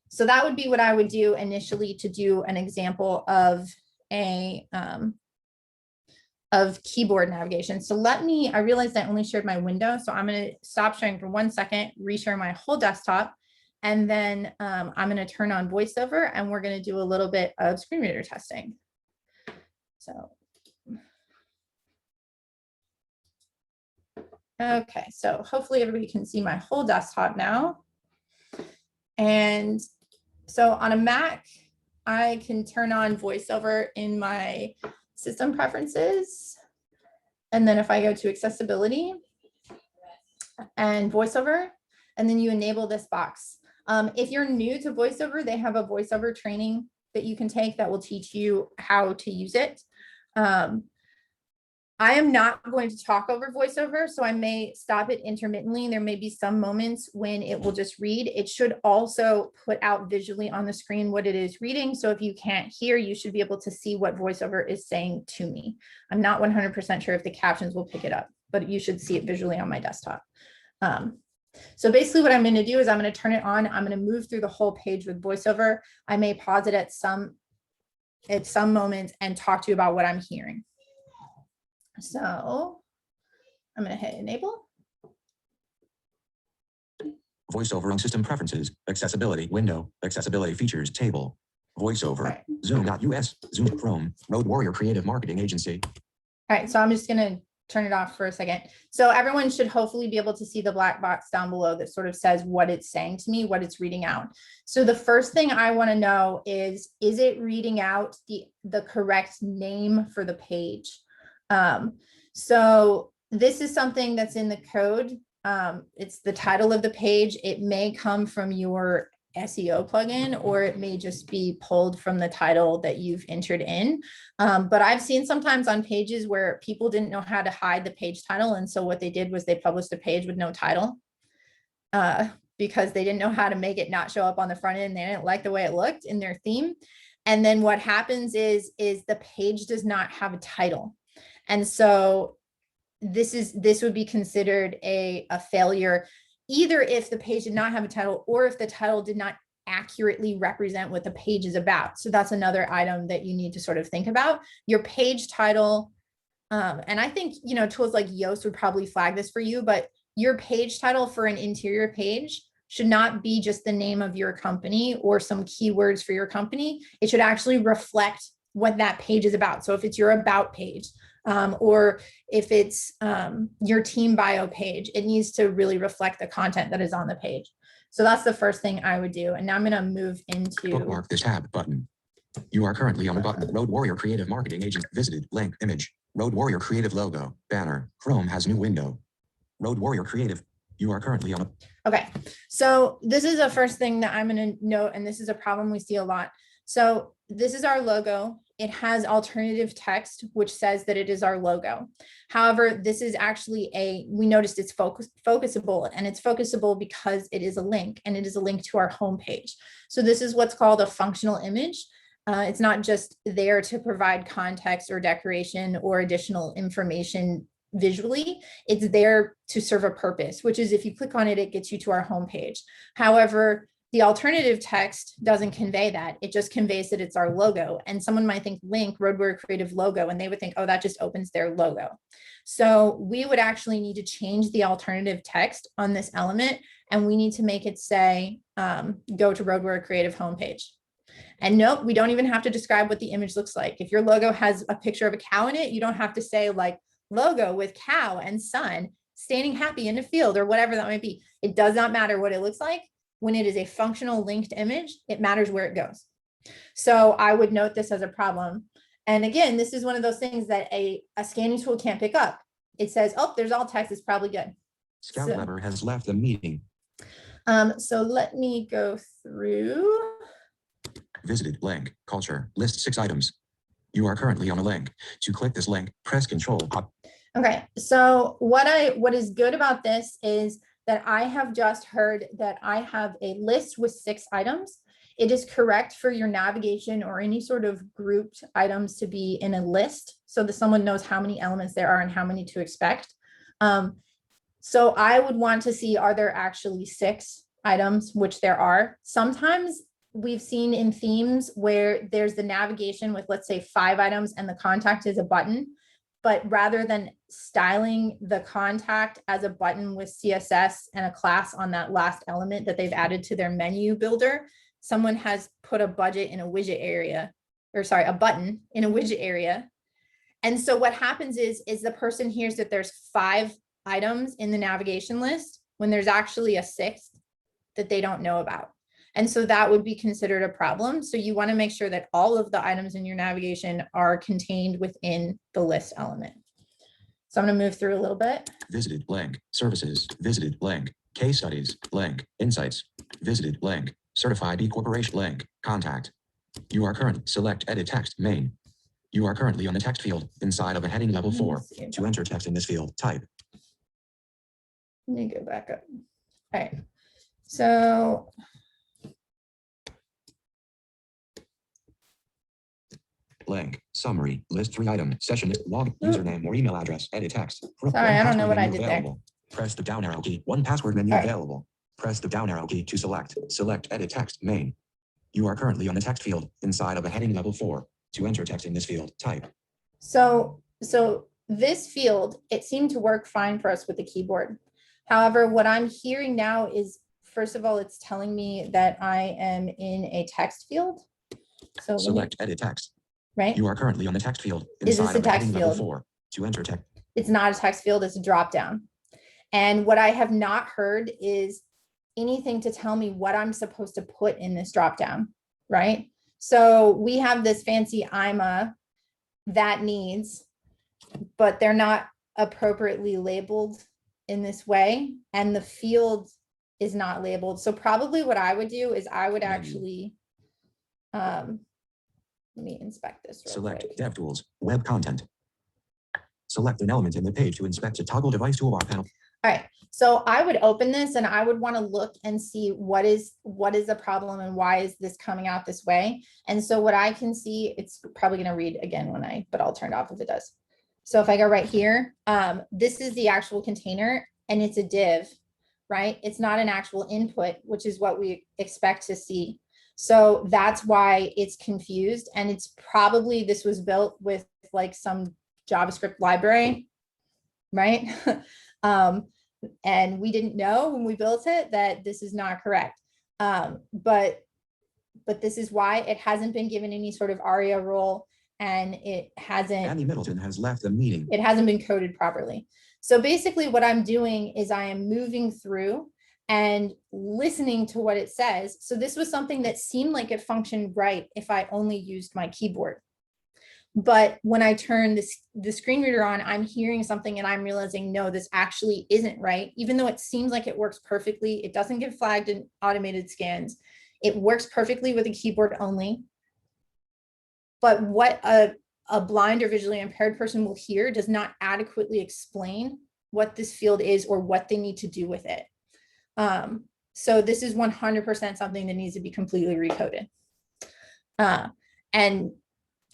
So that would be what I would do initially to do an example of keyboard navigation. So I realized I only shared my window. So I'm going to stop sharing for 1 second, reshare my whole desktop. And then I'm going to turn on Voiceover and we're going to do a little bit of screen reader testing. So. Okay, so hopefully everybody can see my whole desktop now. And so on a Mac, I can turn on Voiceover in my system preferences. And then if I go to accessibility and Voiceover, and then you enable this box. If you're new to Voiceover, they have a Voiceover training that you can take that will teach you how to use it. I am not going to talk over VoiceOver, so I may stop it intermittently. There may be some moments when it will just read. It should also put out visually on the screen what it is reading. So if you can't hear, you should be able to see what VoiceOver is saying to me. I'm not 100% sure if the captions will pick it up, but you should see it visually on my desktop. So basically what I'm going to do is I'm going to turn it on. I'm going to move through the whole page with VoiceOver. I may pause it at some moments and talk to you about what I'm hearing. So I'm going to hit enable. VoiceOver on system preferences, accessibility window, accessibility features table, VoiceOver, Right. Zoom.us, Zoom Chrome, Road Warrior Creative Marketing Agency. All right, so I'm just going to turn it off for a second. So everyone should hopefully be able to see the black box down below that sort of says what it's saying to me, what it's reading out. So the first thing I want to know is it reading out the correct name for the page? So this is something that's in the code. It's the title of the page. It may come from your SEO plugin, or it may just be pulled from the title that you've entered in. But I've seen sometimes on pages where people didn't know how to hide the page title. And so what they did was they published a page with no title because they didn't know how to make it not show up on the front end. They didn't like the way it looked in their theme. And then what happens is the page does not have a title. And so this would be considered a failure, either if the page did not have a title or if the title did not accurately represent what the page is about. So that's another item that you need to sort of think about. Your page title, and I think, you know, tools like Yoast would probably flag this for you, but your page title for an interior page should not be just the name of your company or some keywords for your company. It should actually reflect what that page is about. So if it's your about page, or if it's your team bio page, it needs to really reflect the content that is on the page. So that's the first thing I would do. And now I'm going to move into Bookmark this tab button. You are currently on a button. Road Warrior Creative Marketing Agent visited link image. Road Warrior Creative logo banner. Chrome has new window. Road Warrior Creative. You are currently on a. Okay, so this is the first thing that I'm going to note, and this is a problem we see a lot. So this is our logo. It has alternative text, which says that it is our logo. However, this is actually we noticed it's focusable, and it's focusable because it is a link, and it is a link to our homepage. So this is what's called a functional image. It's not just there to provide context or decoration or additional information visually. It's there to serve a purpose, which is if you click on it, it gets you to our homepage. However, the alternative text doesn't convey that. It just conveys that it's our logo. And someone might think link, Road Warrior Creative logo, and they would think, oh, that just opens their logo. So we would actually need to change the alternative text on this element, and we need to make it say, go to Road Warrior Creative homepage. And nope, we don't even have to describe what the image looks like. If your logo has a picture of a cow in it, you don't have to say like logo with cow and sun standing happy in a field or whatever that might be. It does not matter what it looks like. When it is a functional linked image, it matters where it goes. So I would note this as a problem. And again, this is one of those things that a scanning tool can't pick up. It says, oh, there's alt text, it's probably good. Scout Lever has left the meeting. So let me go through. Visited link, culture, list 6 items. You are currently on a link. To click this link, press Control. Okay, so what is good about this is that I have just heard that I have a list with 6 items. It is correct for your navigation or any sort of grouped items to be in a list so that someone knows how many elements there are and how many to expect. So I would want to see, are there actually 6 items, which there are. Sometimes we've seen in themes where there's the navigation with, let's say, 5 items and the contact is a button. But rather than styling the contact as a button with CSS and a class on that last element that they've added to their menu builder, someone has put a budget in a widget area, or sorry, a button in a widget area. And so what happens is the person hears that there's 5 items in the navigation list when there's actually a 6th that they don't know about. And so that would be considered a problem. So you want to make sure that all of the items in your navigation are contained within the list element. So I'm going to move through a little bit. Visited link, services, visited link, case studies, link, insights, visited link, certified e-corporation link, contact, You are select edit text main. You are currently on the text field inside of a heading level 4. To enter text in this field, type. Let me go back up. All right. So Blank, summary, list 3 item, session, log, username or email address, edit text. Sorry, I don't know what I did there. Press the down arrow key, 1 password menu All right. available. Press the down arrow key to select edit text main. You are currently on the text field inside of a heading level 4. To enter text in this field, type. So this field, it seemed to work fine for us with the keyboard. However, what I'm hearing now is, first of all, it's telling me that I am in a text field. So Select edit text. Right? You are currently on the text field Is this inside a of a text heading level field? 4. To enter text. It's not a text field, it's a drop down. And what I have not heard is anything to tell me what I'm supposed to put in this drop down, right? So we have this fancy IMA that needs, but they're not appropriately labeled in this way. And the field is not labeled. So probably what I would do is I would actually, let me inspect this real Select quick. DevTools, web content. Select an element in the page to inspect a toggle device toolbar panel. All right, so I would open this and I would want to look and see what is the problem and why is this coming out this way. And so what I can see, it's probably going to read again but I'll turn it off if it does. So if I go right here, this is the actual container and it's a div, right? It's not an actual input, which is what we expect to see. So that's why it's confused. And it's probably, this was built with like some JavaScript library, right? And we didn't know when we built it that this is not correct. But this is why it hasn't been given any sort of ARIA role, and Annie Middleton has left the meeting. It hasn't been coded properly. So basically what I'm doing is I am moving through and listening to what it says. So this was something that seemed like it functioned right if I only used my keyboard. But when I turn the screen reader on, I'm hearing something and I'm realizing, no, this actually isn't right. Even though it seems like it works perfectly, it doesn't get flagged in automated scans. It works perfectly with a keyboard only. But what a blind or visually impaired person will hear does not adequately explain what this field is or what they need to do with it. So this is 100% something that needs to be completely recoded. And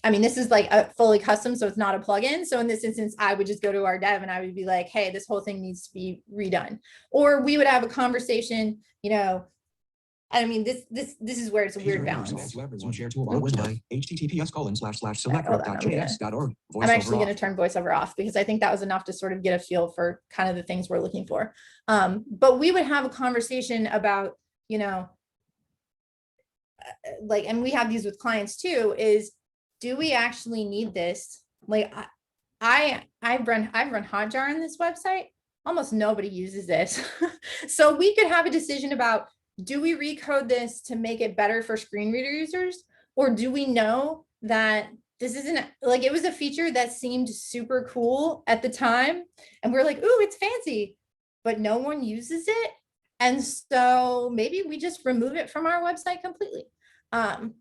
I mean, this is like a fully custom, so it's not a plugin. So in this instance, I would just go to our dev and I would be like, hey, this whole thing needs to be redone. Or we would have a conversation, you know, I mean, this is where it's a weird balance. https://select.js.org. I'm actually going to turn voiceover off because I think that was enough to sort of get a feel for kind of the things we're looking for. But we would have a conversation about, you know, like, and we have these with clients too, is, do we actually need this? Like I've run Hotjar on this website. Almost nobody uses this. So we could have a decision about, do we recode this to make it better for screen reader users? Or do we know that this isn't, like, it was a feature that seemed super cool at the time. And we're like, ooh, it's fancy, but no one uses it. And so maybe we just remove it from our website completely. And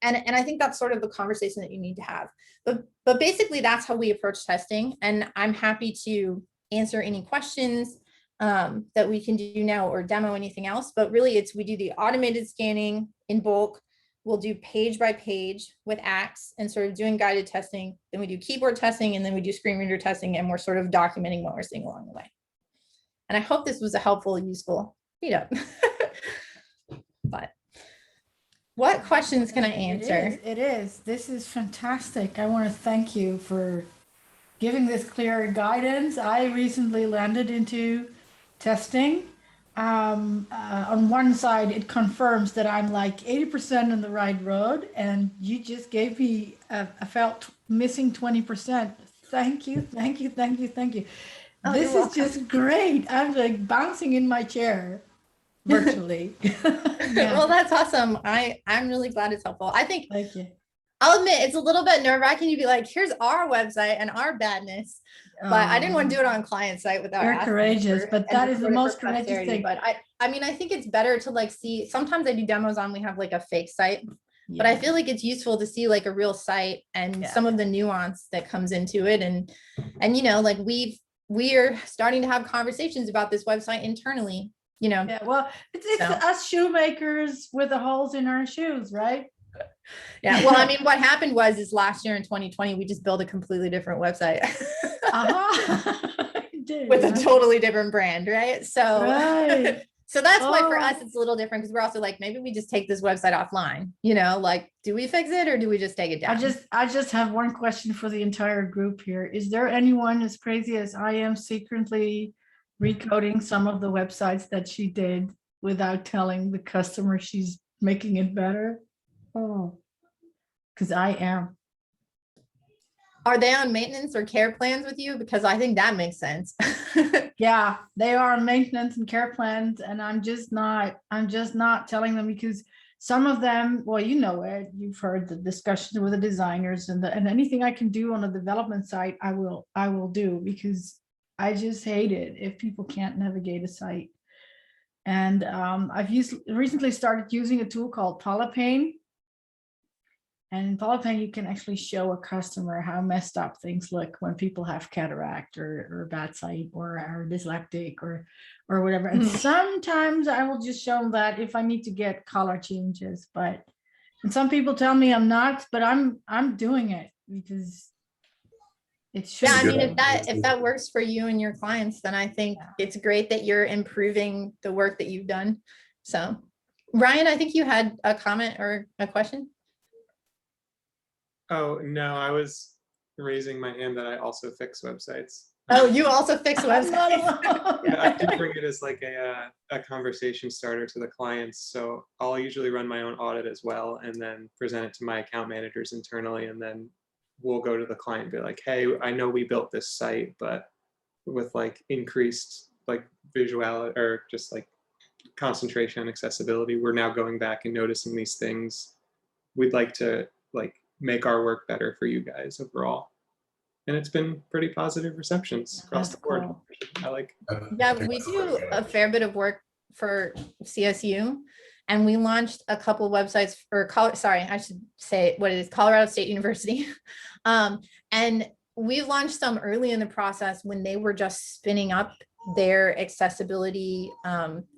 I think that's sort of the conversation that you need to have. But basically that's how we approach testing. And I'm happy to answer any questions that we can do now or demo anything else. But really we do the automated scanning in bulk. We'll do page by page with Axe and sort of doing guided testing. Then we do keyboard testing, and then we do screen reader testing, and we're sort of documenting what we're seeing along the way. And I hope this was a helpful, useful meetup. But what questions can I answer? It is. This is fantastic. I want to thank you for giving this clear guidance. I recently landed into testing. On one side, it confirms that I'm like 80% on the right road, and you just gave me I felt missing 20%. Thank you, thank you, thank you, thank you. Oh, this is just great. I'm like bouncing in my chair virtually. Yeah. Well, that's awesome. I'm really glad it's helpful. I think, Thank you. I'll admit, it's a little bit nerve-wracking to be like, here's our website and our badness. But I didn't want to do it on client site without You're asking courageous, for- but and that is the record it for most courageous posterity. thing. But I mean, I think it's better to like see, sometimes I do demos on, we have like a fake site. but I feel like it's useful to see like a real site and some of the nuance that comes into it. And, you know, like we are starting to have conversations about this website internally, you know. Yeah, well, it's So. us shoemakers with the holes in our shoes, right? Yeah, well, I mean, what happened is last year in 2020, we just built a completely different website You did, with a huh? totally different brand, right? So, Right. so that's why for Oh. us it's a little different, because we're also like, maybe we just take this website offline, you know, like, do we fix it or do we just take it down? I just have one question for the entire group here. Is there anyone as crazy as I am secretly recoding some of the websites that she did without telling the customer she's making it better? Oh, because I am. Are they on maintenance or care plans with you? Because I think that makes sense. Yeah, they are on maintenance and care plans, and I'm just not telling them, because some of them, well, you know it, you've heard the discussions with the designers, and anything I can do on a development site, I will do, because I just hate it if people can't navigate a site. And I've recently started using a tool called Polypane. And in Polypane, you can actually show a customer how messed up things look when people have cataract or bad sight or are dyslexic or whatever. And sometimes I will just show them that if I need to get color changes. And some people tell me I'm not, but I'm doing it because it should. Yeah, I mean, if that works for you and your clients, then I think it's great that you're improving the work that you've done. So, Ryan, I think you had a comment or a question. Oh, no, I was raising my hand that I also fix websites. Oh, you also fix websites. Yeah, I do bring it as like a conversation starter to the clients. So I'll usually run my own audit as well, and then present it to my account managers internally. And then we'll go to the client and be like, hey, I know we built this site, but with like increased like visuality or just like concentration and accessibility, we're now going back and noticing these things. We'd like to like make our work better for you guys overall. And it's been pretty positive receptions across the board. Cool. I like. Yeah, we do a fair bit of work for CSU, and we launched a couple websites for I should say what it is, Colorado State University. And we launched some early in the process when they were just spinning up their accessibility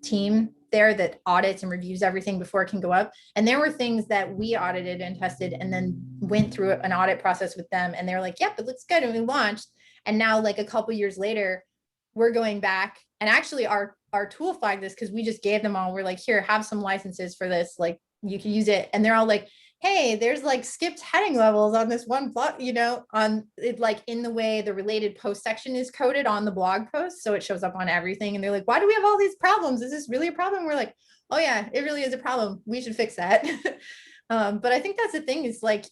team there that audits and reviews everything before it can go up. And there were things that we audited and tested and then went through an audit process with them. And they were like, yep, it looks good. And we launched. And now like a couple years later, we're going back, and actually our tool flagged this because we just gave them all, we're like, here, have some licenses for this. Like you can use it. And they're all like, hey, there's like skipped heading levels on this one blog, you know, on it, like in the way the related post section is coded on the blog post. So it shows up on everything. And they're like, why do we have all these problems? Is this really a problem? We're like, oh yeah, it really is a problem. We should fix that. But I think that's the thing is like,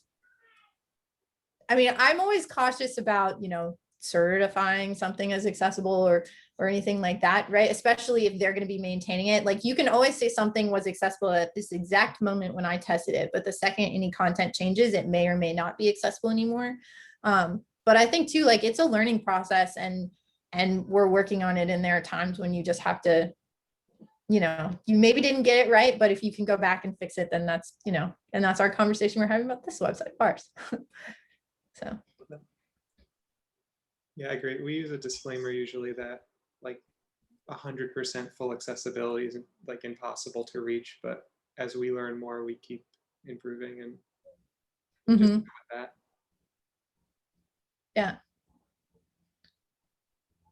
I mean, I'm always cautious about, you know, certifying something as accessible or anything like that, right? Especially if they're going to be maintaining it. Like you can always say something was accessible at this exact moment when I tested it, but the second any content changes, it may or may not be accessible anymore. But I think too, like it's a learning process, and we're working on it. And there are times when you just have to, you know, you maybe didn't get it right, but if you can go back and fix it, then that's, you know, and that's our conversation we're having about this website, ours. So. Yeah, I agree. We use a disclaimer usually that like 100% full accessibility is like impossible to reach, but as we learn more, we keep improving and just with that. Yeah.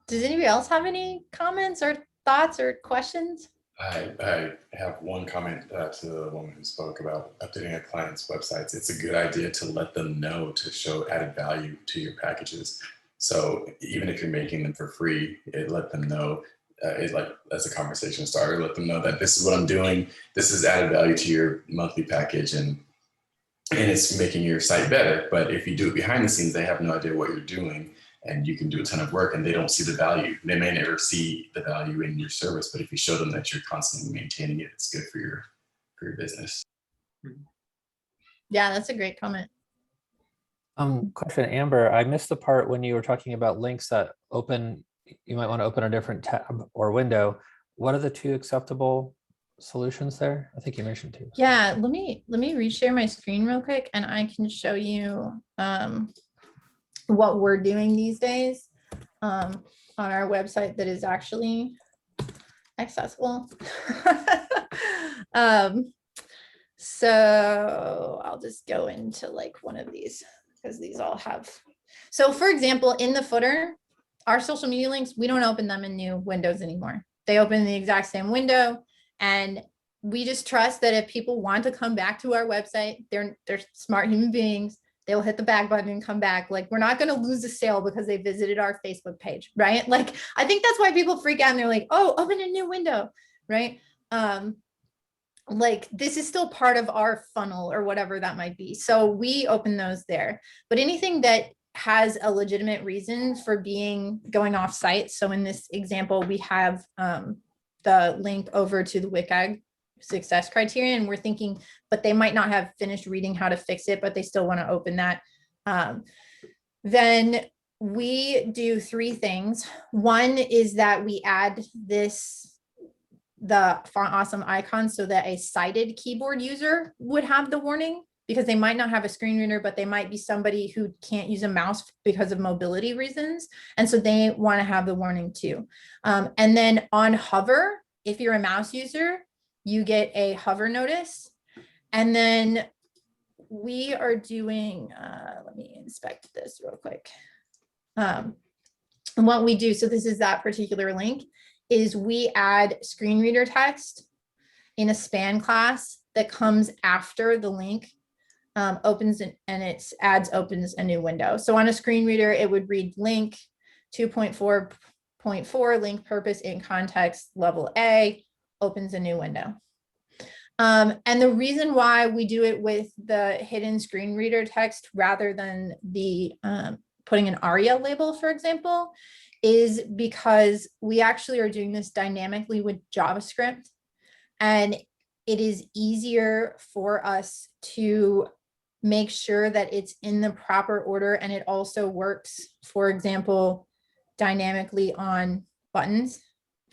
Does anybody else have any comments or thoughts or questions? I have one comment to the woman who spoke about updating a client's websites. It's a good idea to let them know to show added value to your packages. So even if you're making them for free, let them know, it's like as a conversation starter, let them know that this is what I'm doing. This is added value to your monthly package, and it's making your site better. But if you do it behind the scenes, they have no idea what you're doing, and you can do a ton of work and they don't see the value. They may never see the value in your service, but if you show them that you're constantly maintaining it, it's good for your business. Yeah, that's a great comment. Question, Amber, I missed the part when you were talking about links that open, you might want to open a different tab or window. What are the two acceptable solutions there? I think you mentioned two. Yeah, let me reshare my screen real quick and I can show you what we're doing these days on our website that is actually accessible. So I'll just go into like one of these because these all have. So for example, in the footer, our social media links, we don't open them in new windows anymore. They open in the exact same window. And we just trust that if people want to come back to our website, they're smart human beings. They will hit the back button and come back. Like, we're not going to lose a sale because they visited our Facebook page, right? Like, I think that's why people freak out and they're like, oh, open a new window, right? Like, this is still part of our funnel or whatever that might be. So we open those there. But anything that has a legitimate reason for going off site. So in this example, we have the link over to the WCAG success criteria, and we're thinking, but they might not have finished reading how to fix it, but they still want to open that. Then we do three things. One is that we add the font awesome icon so that a sighted keyboard user would have the warning, because they might not have a screen reader, but they might be somebody who can't use a mouse because of mobility reasons. And so they want to have the warning too. And then on hover, if you're a mouse user, you get a hover notice. And then we are doing, let me inspect this real quick. And what we do, so this is that particular link, is we add screen reader text in a span class that comes after the link opens and its adds opens a new window. So on a screen reader, it would read link 2.4.4, link purpose in context level A, opens a new window. And the reason why we do it with the hidden screen reader text rather than the putting an ARIA label, for example, is because we actually are doing this dynamically with JavaScript. And it is easier for us to make sure that it's in the proper order. And it also works, for example, dynamically on buttons.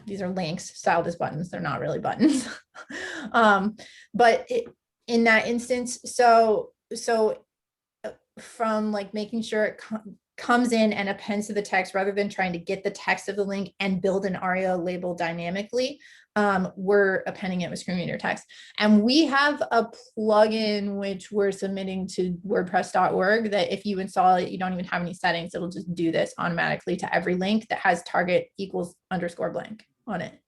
These are links styled as buttons. They're not really buttons. But in that instance, so from like making sure it comes in and appends to the text rather than trying to get the text of the link and build an ARIA label dynamically, we're appending it with screen reader text. And we have a plugin which we're submitting to WordPress.org that if you install it, you don't even have any settings. It'll just do this automatically to every link that has target equals _ blank on it.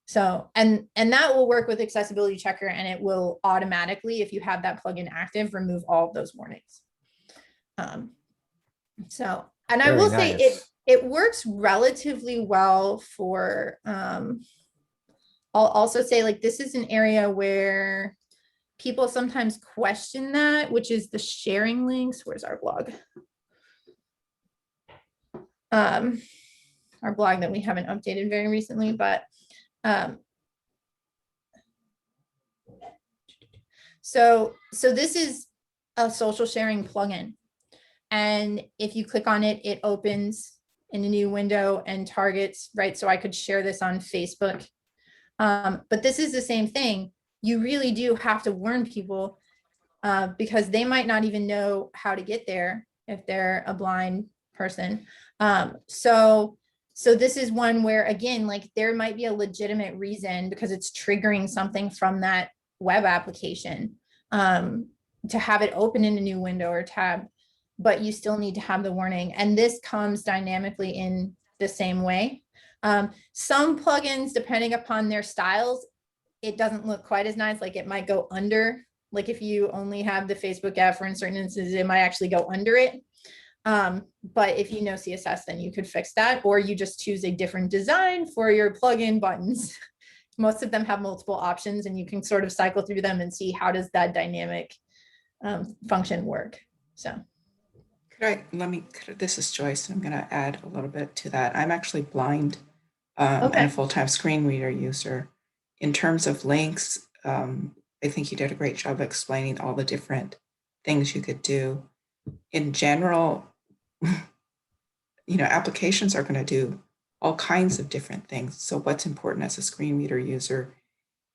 So, and that will work with Accessibility Checker, and it will automatically, if you have that plugin active, remove all of those warnings. So, and I will say it works relatively well for, I'll also say, like, this is an area where people sometimes question that, which is the sharing links. Where's our blog? Our blog that we haven't updated very recently, but so this is a social sharing plugin. And if you click on it, it opens in a new window and targets, right? So I could share this on Facebook. But this is the same thing. You really do have to warn people because they might not even know how to get there if they're a blind person. So this is one where, again, like there might be a legitimate reason because it's triggering something from that web application to have it open in a new window or tab, but you still need to have the warning. And this comes dynamically in the same way. Some plugins, depending upon their styles, it doesn't look quite as nice. Like it might go under, like if you only have the Facebook app, for in certain instances, it might actually go under it. But if you know CSS, then you could fix that, or you just choose a different design for your plugin buttons. Most of them have multiple options and you can sort of cycle through them and see how does that dynamic function work. So. This is Joyce, and I'm going to add a little bit to that. I'm actually blind and a full-time screen reader user. In terms of links, I think you did a great job explaining all the different things you could do. In general, applications are going to do all kinds of different things. So what's important as a screen reader user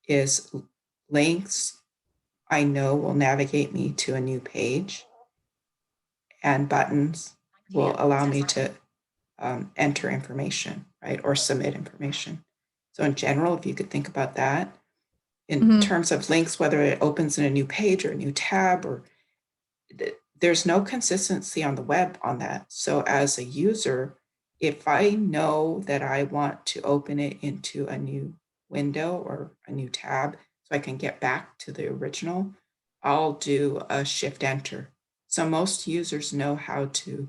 is links I know will navigate me to a new page, and buttons will allow me to enter information, right, or submit information. So in general, if you could think about that, in terms of links, whether it opens in a new page or a new tab, or there's no consistency on the web on that. So as a user, if I know that I want to open it into a new window or a new tab so I can get back to the original, I'll do a shift enter. So most users know how to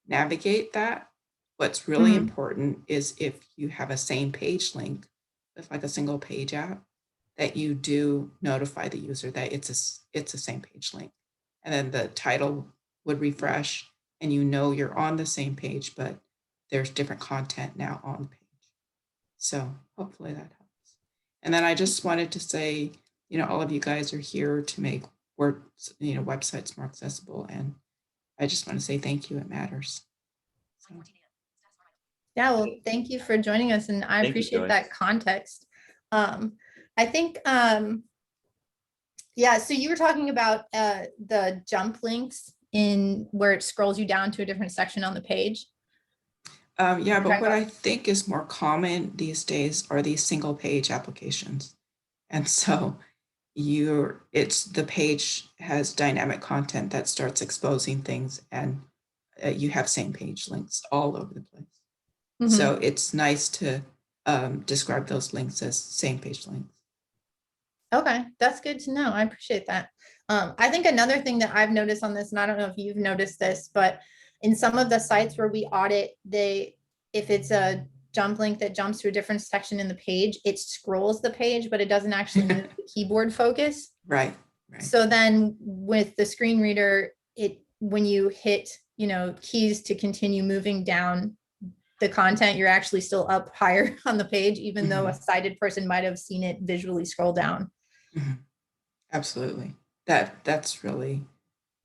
navigate that. What's really important is if you have a same page link with like a single page app, that you do notify the user that it's a same page link. And then the title would refresh and you know you're on the same page, but there's different content now on the page. So hopefully that helps. And then I just wanted to say, all of you guys are here to make websites more accessible. And I just want to say thank you. It matters. So. Yeah, well, thank you for joining us, and I appreciate that context. I think, yeah, so you were talking about the jump links in where it scrolls you down to a different section on the page. Yeah, but what I think is more common these days are these single page applications. And so the page has dynamic content that starts exposing things, and you have same page links all over the place. So it's nice to describe those links as same page links. Okay, that's good to know. I appreciate that. I think another thing that I've noticed on this, and I don't know if you've noticed this, but in some of the sites where we audit, if it's a jump link that jumps to a different section in the page, it scrolls the page, but it doesn't actually move the keyboard focus. Right. So then with the screen reader, when you hit, keys to continue moving down the content, you're actually still up higher on the page, even though a sighted person might have seen it visually scroll down. Absolutely. That's really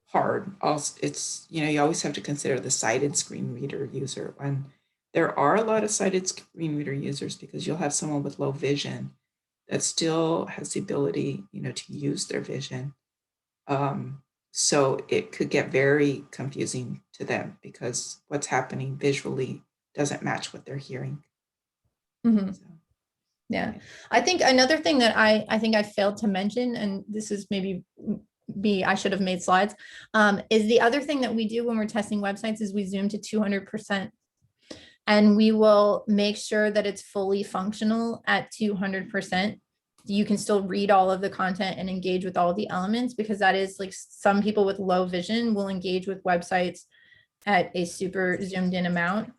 hard. Also, it's, you always have to consider the sighted screen reader user. And there are a lot of sighted screen reader users, because you'll have someone with low vision that still has the ability, to use their vision. So it could get very confusing to them because what's happening visually doesn't match what they're hearing. So. Yeah, I think another thing that I think I failed to mention, and this is maybe I should have made slides, is the other thing that we do when we're testing websites is we zoom to 200%. And we will make sure that it's fully functional at 200%. You can still read all of the content and engage with all the elements, because that is like some people with low vision will engage with websites at a super zoomed in amount.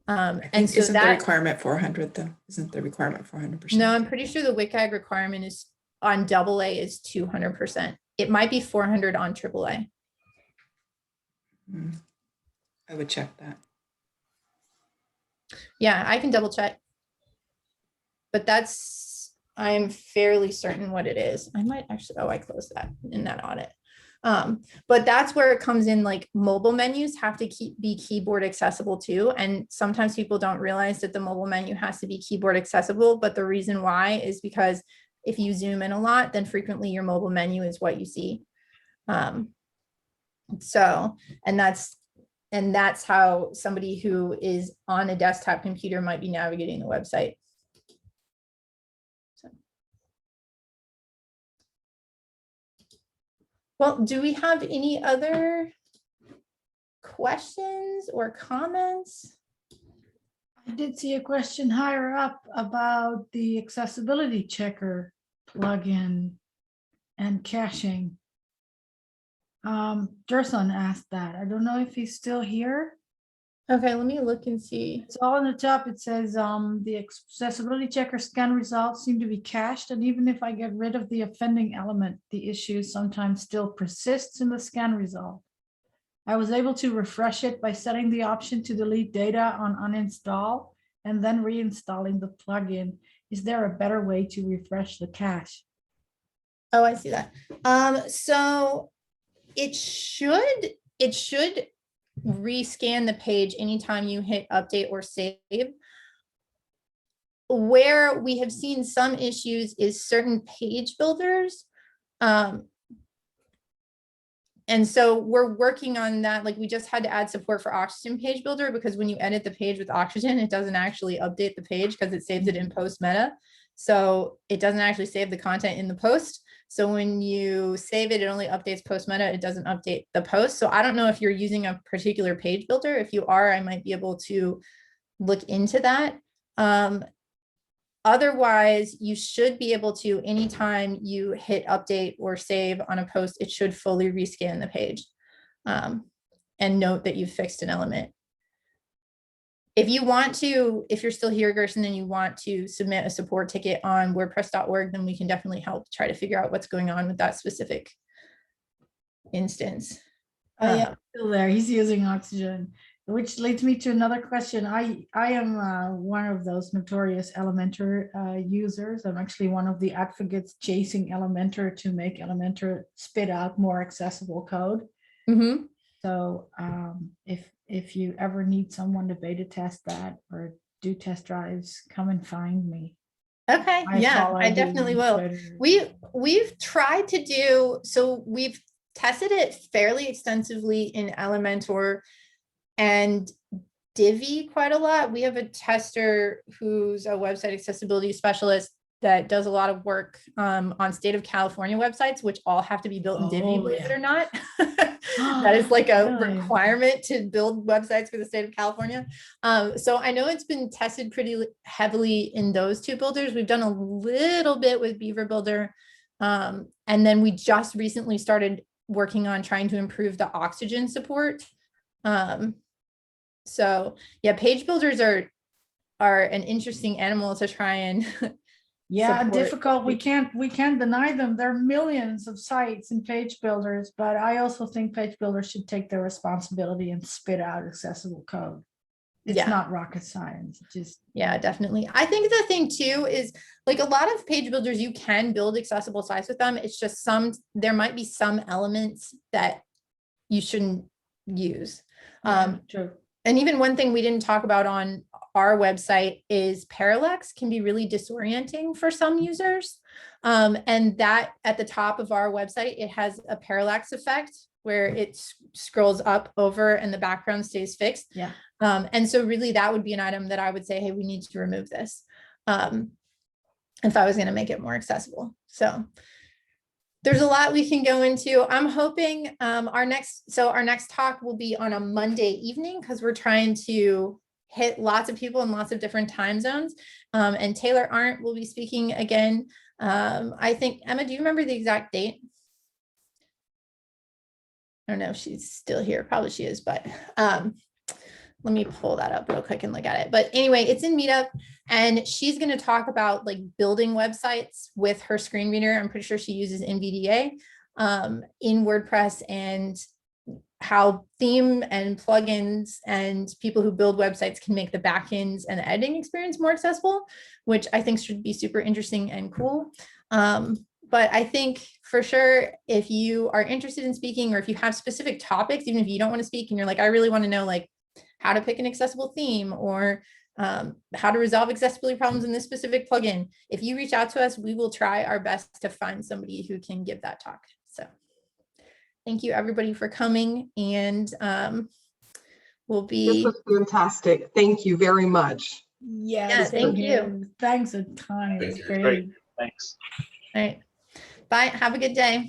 And so isn't the requirement 400 though? Isn't the requirement 400%? No, I'm pretty sure the WCAG requirement is on AA is 200%. It might be 400 on AAA. I would check that. Yeah, I can double check. But I'm fairly certain what it is. I might actually, I closed that in that audit. But that's where it comes in, like mobile menus have to be keyboard accessible too. And sometimes people don't realize that the mobile menu has to be keyboard accessible. But the reason why is because if you zoom in a lot, then frequently your mobile menu is what you see. And that's how somebody who is on a desktop computer might be navigating the website. Well, do we have any other questions or comments? I did see a question higher up about the accessibility checker plugin and caching. Gerson asked that. I don't know if he's still here. Okay, let me look and see. It's all in the top. It says the accessibility checker scan results seem to be cached, and even if I get rid of the offending element, the issue sometimes still persists in the scan result. I was able to refresh it by setting the option to delete data on uninstall and then reinstalling the plugin. Is there a better way to refresh the cache? Oh, I see that. So it should rescan the page anytime you hit update or save. where we have seen some issues is certain page builders. And so we're working on that. Like we just had to add support for Oxygen page builder, because when you edit the page with Oxygen, it doesn't actually update the page because it saves it in post meta. So it doesn't actually save the content in the post. So when you save it, it only updates post meta. It doesn't update the post. So I don't know if you're using a particular page builder. If you are, I might be able to look into that. Otherwise, you should be able to, anytime you hit update or save on a post, it should fully rescan the page and note that you've fixed an element. If you want to, if you're still here, Gerson, and you want to submit a support ticket on WordPress.org, then we can definitely help try to figure out what's going on with that specific instance. Yeah, still there. He's using Oxygen, which leads me to another question. I am one of those notorious Elementor users. I'm actually one of the advocates chasing Elementor to make Elementor spit out more accessible code. Mm-hmm. So if you ever need someone to beta test that or do test drives, come and find me. Okay, yeah, I definitely will. We've tried to do, so we've tested it fairly extensively in Elementor and Divi quite a lot. We have a tester who's a website accessibility specialist that does a lot of work on state of California websites, which all have to be built in Divi, believe it or not. That is like a requirement to build websites for the state of California. So I know it's been tested pretty heavily in those two builders. We've done a little bit with Beaver Builder. And then we just recently started working on trying to improve the Oxygen support. So yeah, page builders are an interesting animal to try and support. Difficult. We can't deny them. There are millions of sites and page builders, but I also think page builders should take their responsibility and spit out accessible code. It's not rocket science. Just definitely. I think the thing too is, like, a lot of page builders, you can build accessible sites with them. It's just there might be some elements that you shouldn't use. True. And even one thing we didn't talk about on our website is parallax can be really disorienting for some users. And that at the top of our website, it has a parallax effect where it scrolls up over and the background stays fixed. Yeah. And so really that would be an item that I would say, hey, we need to remove this if I was going to make it more accessible. So there's a lot we can go into. I'm hoping our next talk will be on a Monday evening, because we're trying to hit lots of people in lots of different time zones. And Taylor Arndt will be speaking again. I think, Emma, do you remember the exact date? I don't know if she's still here. Probably she is, but let me pull that up real quick and look at it. But anyway, it's in Meetup, and she's going to talk about like building websites with her screen reader. I'm pretty sure she uses NVDA in WordPress, and how theme and plugins and people who build websites can make the backends and the editing experience more accessible, which I think should be super interesting and cool. But I think for sure, if you are interested in speaking, or if you have specific topics, even if you don't want to speak and you're like, I really want to know like how to pick an accessible theme, or how to resolve accessibility problems in this specific plugin, if you reach out to us, we will try our best to find somebody who can give that talk. So thank you everybody for coming, and we'll be. This was fantastic. Thank you very much. Yes, thank you. Thanks a ton. It's great. Thanks. All right. Bye. Have a good day.